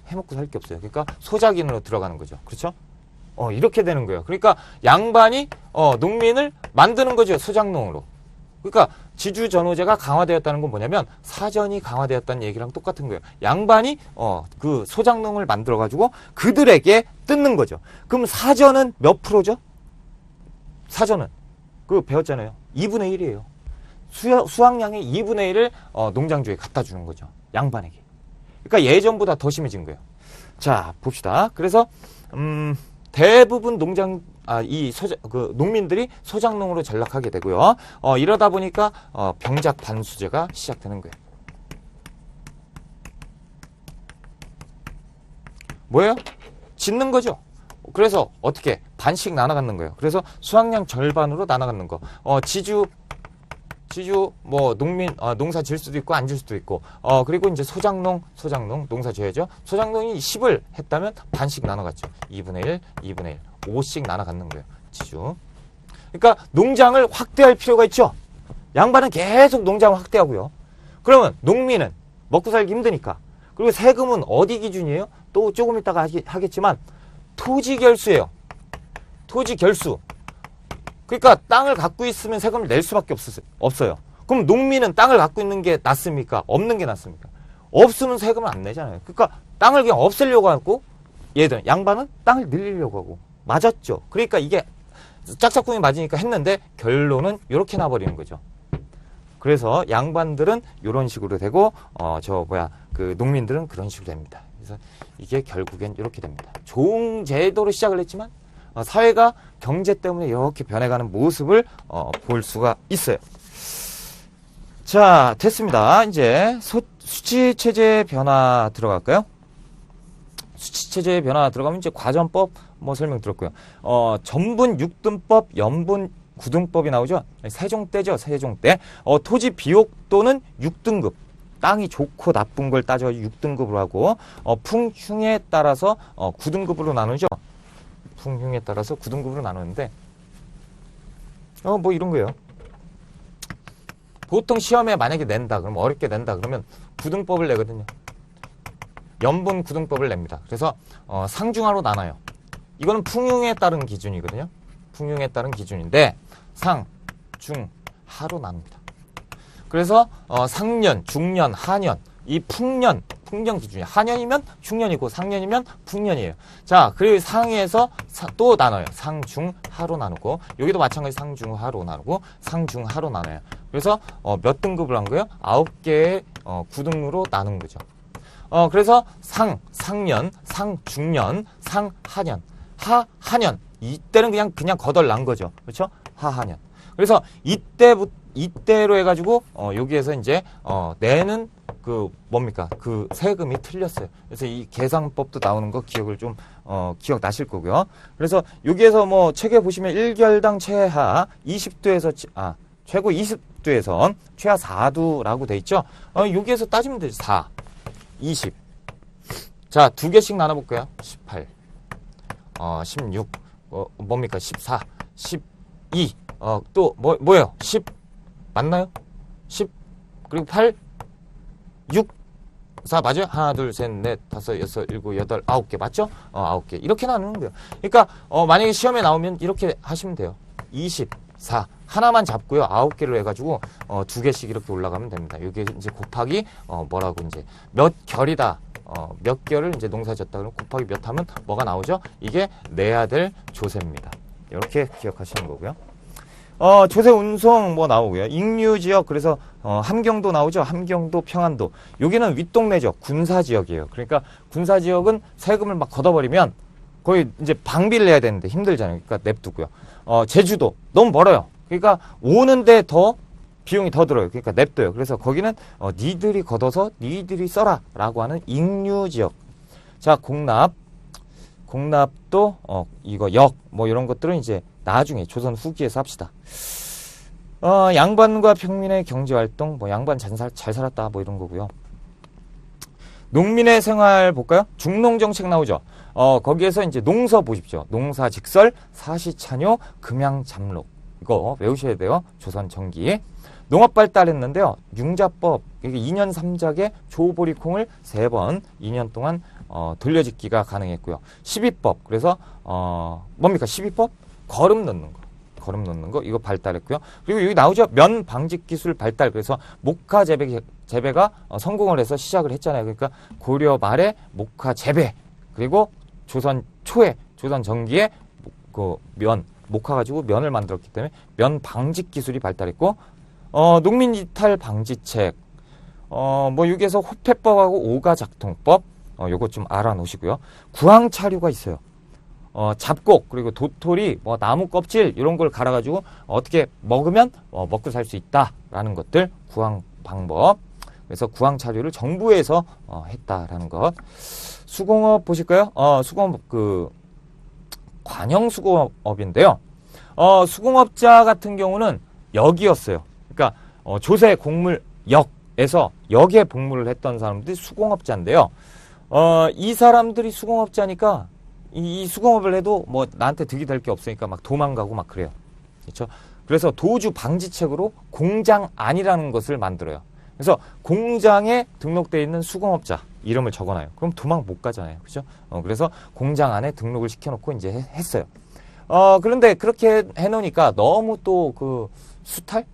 해먹고 살 게 없어요. 그러니까 소작인으로 들어가는 거죠. 그렇죠? 이렇게 되는 거예요. 그러니까 양반이 농민을 만드는 거죠. 소작농으로. 그러니까 지주전호제가 강화되었다는 건 뭐냐면 사전이 강화되었다는 얘기랑 똑같은 거예요. 양반이 그 소작농을 만들어가지고 그들에게 뜯는 거죠. 그럼 사전은 몇 프로죠? 사전은 그거 배웠잖아요. 2분의 1이에요. 수확량의 2분의 1을 농장주에 갖다 주는 거죠. 양반에게. 그러니까 예전보다 더 심해진 거예요. 자, 봅시다. 그래서 대부분 농민들이 소작농으로 전락하게 되고요. 이러다 보니까 병작 반수제가 시작되는 거예요. 뭐예요? 짓는 거죠. 그래서 어떻게 반씩 나눠갖는 거예요. 그래서 수확량 절반으로 나눠갖는 거. 지주 뭐 농민 농사 질 수도 있고 안 질 수도 있고 그리고 이제 소작농 농사 지어야죠. 소작농이 10을 했다면 반씩 나눠갔죠. 2분의 1, 2분의 1, 5씩 나눠갖는 거예요. 지주. 그러니까 농장을 확대할 필요가 있죠. 양반은 계속 농장을 확대하고요. 그러면 농민은 먹고 살기 힘드니까. 그리고 세금은 어디 기준이에요? 또 조금 이따가 하겠지만 토지 결수예요. 토지 결수. 그러니까 땅을 갖고 있으면 세금을 낼 수밖에 없어요. 그럼 농민은 땅을 갖고 있는 게 낫습니까? 없는 게 낫습니까? 없으면 세금을 안 내잖아요. 그러니까 땅을 그냥 없애려고 하고 얘들은 양반은 땅을 늘리려고 하고 맞았죠. 그러니까 이게 짝짝꿍이 맞으니까 했는데 결론은 이렇게 나버리는 거죠. 그래서 양반들은 이런 식으로 되고 그 농민들은 그런 식으로 됩니다. 그래서 이게 결국엔 이렇게 됩니다. 좋은 제도로 시작을 했지만 사회가 경제 때문에 이렇게 변해가는 모습을 볼 수가 있어요. 자, 됐습니다. 이제 수치체제 변화 들어갈까요? 수치체제 변화 들어가면 이제 과전법 설명 들었고요. 전분 6등법, 연분 9등법이 나오죠. 세종대죠. 세종대. 토지 비옥도는 6등급. 땅이 좋고 나쁜 걸 따져 6등급으로 하고 풍흉에 따라서 9등급으로 나누죠. 풍흉에 따라서 9등급으로 나누는데 뭐 이런 거예요. 보통 시험에 만약에 낸다 그러면 어렵게 낸다 그러면 9등법을 내거든요. 연분 9등법을 냅니다. 그래서 상중하로 나눠요. 이거는 풍흉에 따른 기준이거든요. 풍흉에 따른 기준인데 상, 중, 하로 나눕니다. 그래서 상년, 중년, 하년 이 풍년 기준이에요. 하년이면 중년이고 상년이면 풍년이에요. 자, 그리고 상에서 또 나눠요. 상, 중, 하로 나누고 여기도 마찬가지 상, 중, 하로 나누고 상, 중, 하로 나눠요. 그래서 몇 등급을 한 거예요? 9개의 9등으로 나눈 거죠. 그래서 상년, 상중년, 상하년, 하하년 이때는 그냥 거덜난 거죠. 그렇죠? 하하년. 그래서 이때로 해가지고 여기에서 이제 내는 그 뭡니까 그 세금이 틀렸어요. 그래서 이 계산법도 나오는 거 기억을 좀 기억나실 거고요. 그래서 여기에서 뭐 책에 보시면 1결당 최하 20도에서 최고 20도에서 최하 4도라고 돼 있죠. 여기에서 따지면 되죠. 4, 20. 자, 두 개씩 나눠볼게요. 18, 16, 뭡니까 14, 12. 또 뭐예요? 10 맞나요? 10 그리고 8 6 4 맞아요? 하나 둘 셋 넷 다섯 여섯 일곱 여덟 9개 맞죠? 9개 이렇게 나누는 거예요. 그러니까 만약에 시험에 나오면 이렇게 하시면 돼요. 24 하나만 잡고요. 9개로 해가지고 두 개씩 이렇게 올라가면 됩니다. 여기 이제 곱하기 뭐라고 이제 몇 결이다 몇 개월을 이제 농사 지었다. 그럼 곱하기 몇 하면 뭐가 나오죠? 이게 내야 될 조세입니다. 이렇게 기억하시는 거고요. 조세 운송 뭐 나오고요. 익류 지역, 그래서 함경도 나오죠. 함경도, 평안도. 여기는 윗동네죠. 군사 지역이에요. 그러니까 군사 지역은 세금을 막 걷어버리면 거의 이제 방비를 해야 되는데 힘들잖아요. 그러니까 냅두고요. 제주도 너무 멀어요. 그러니까 오는데 더 비용이 더 들어요. 그러니까 냅둬요. 그래서 거기는 니들이 걷어서 니들이 써라 라고 하는 익류 지역. 자, 공납도 이거 역 뭐 이런 것들은 이제 나중에 조선 후기에서 합시다. 양반과 평민의 경제활동, 뭐 양반 잘 살았다 뭐 이런 거고요. 농민의 생활 볼까요? 중농정책 나오죠. 거기에서 이제 농서 보십시오. 농사직설, 사시찬요, 금양잡록. 이거 외우셔야 돼요. 조선 전기. 농업 발달했는데요. 융자법, 이게 2년 3작에 조보리콩을 3번 2년 동안 돌려짓기가 가능했고요. 12법, 그래서 뭡니까? 12법? 거름 넣는 거 이거 발달했고요. 그리고 여기 나오죠. 면 방직 기술 발달. 그래서 목화 재배가 성공을 해서 시작을 했잖아요. 그러니까 고려 말에 목화 재배, 그리고 조선 초에, 조선 전기에 그 목화 가지고 면을 만들었기 때문에 면 방직 기술이 발달했고, 농민 이탈 방지책, 뭐 여기에서 호패법하고 오가작통법, 요거 좀 알아놓으시고요. 구황차류가 있어요. 잡곡, 그리고 도토리, 뭐 나무 껍질 이런 걸 갈아가지고 어떻게 먹으면 먹고 살 수 있다라는 것들, 구황 방법. 그래서 구황차류를 정부에서 했다라는 것. 수공업 보실까요? 수공업 관영 수공업인데요. 수공업자 같은 경우는 역이었어요. 그러니까 조세 공물 역에서 역에 복무를 했던 사람들이 수공업자인데요. 이 사람들이 수공업자니까 이 수공업을 해도 뭐 나한테 득이 될 게 없으니까 막 도망가고 막 그래요. 그렇죠? 그래서 도주 방지책으로 공장 안이라는 것을 만들어요. 그래서 공장에 등록되어 있는 수공업자 이름을 적어놔요. 그럼 도망 못 가잖아요. 그죠? 그래서 공장 안에 등록을 시켜놓고 이제 했어요. 그런데 그렇게 해놓으니까 너무 또 그 수탈?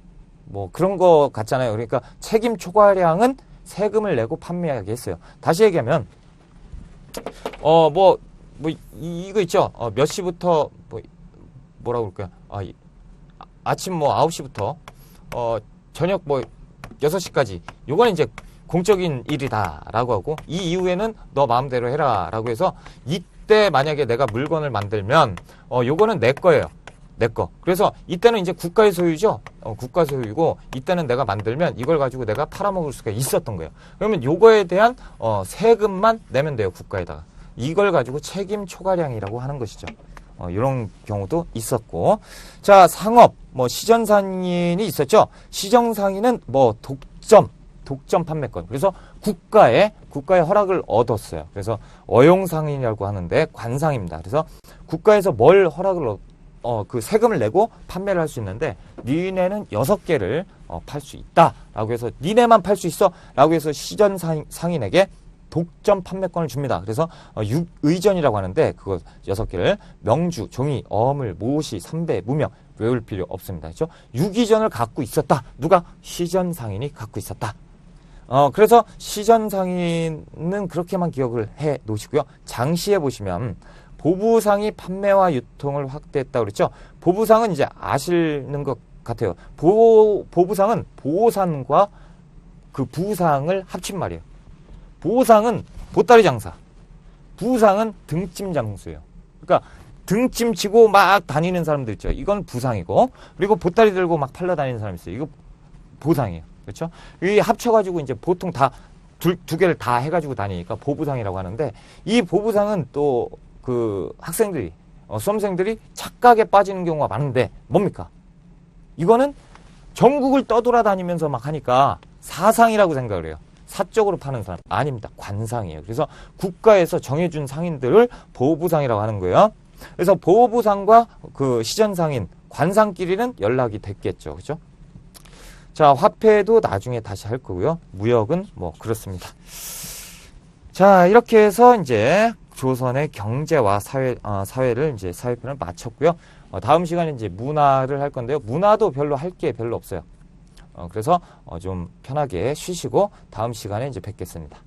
뭐 그런 거 같잖아요. 그러니까 책임 초과량은 세금을 내고 판매하게 했어요. 다시 얘기하면, 이거 있죠? 몇 시부터, 뭐라고 그럴까요? 아침 뭐 9시부터, 저녁 뭐 6시까지. 요거는 이제 공적인 일이다라고 하고, 이 이후에는 너 마음대로 해라라고 해서, 이때 만약에 내가 물건을 만들면, 요거는 내 거예요. 내 거. 그래서 이때는 이제 국가의 소유죠. 국가 소유이고, 이때는 내가 만들면 이걸 가지고 내가 팔아먹을 수가 있었던 거예요. 그러면 요거에 대한 세금만 내면 돼요. 국가에다가. 이걸 가지고 책임 초과량이라고 하는 것이죠. 이런 경우도 있었고. 자, 상업, 뭐 시전상인이 있었죠. 시정상인은 뭐 독점 판매권. 그래서 국가의 허락을 얻었어요. 그래서 어용상인이라고 하는데 관상입니다. 그래서 국가에서 뭘 허락을 그 세금을 내고 판매를 할 수 있는데, 니네는 6개를 팔 수 있다라고 해서, 니네만 팔 수 있어라고 해서 시전 상인에게 독점 판매권을 줍니다. 그래서 육의전이라고 하는데, 그거 6개를 명주, 종이, 어물, 모시, 삼배, 무명 외울 필요 없습니다. 그렇죠? 육의전을 갖고 있었다. 누가? 시전 상인이 갖고 있었다. 그래서 시전 상인은 그렇게만 기억을 해 놓으시고요. 장시에 보시면 보부상이 판매와 유통을 확대했다고 그랬죠. 보부상은 이제 아시는 것 같아요. 보부상은 보상과 그 부상을 합친 말이에요. 보상은 보따리 장사, 부상은 등짐 장수예요. 그러니까 등짐 치고 막 다니는 사람들 있죠. 이건 부상이고, 그리고 보따리 들고 막 팔러 다니는 사람 있어요. 이거 보상이에요. 그렇죠? 이 합쳐가지고 이제 보통 다 두 개를 다 해가지고 다니니까 보부상이라고 하는데, 이 보부상은 또 그 학생들이, 수험생들이 착각에 빠지는 경우가 많은데, 뭡니까? 이거는 전국을 떠돌아다니면서 막 하니까 사상이라고 생각을 해요. 사적으로 파는 사람. 아닙니다. 관상이에요. 그래서 국가에서 정해준 상인들을 보부상이라고 하는 거예요. 그래서 보부상과 그 시전상인, 관상끼리는 연락이 됐겠죠. 그죠? 자, 화폐도 나중에 다시 할 거고요. 무역은 뭐 그렇습니다. 자, 이렇게 해서 이제 조선의 경제와 사회를 이제 사회편을 마쳤고요. 다음 시간에 이제 문화를 할 건데요. 문화도 별로 할 게 별로 없어요. 그래서 좀 편하게 쉬시고 다음 시간에 이제 뵙겠습니다.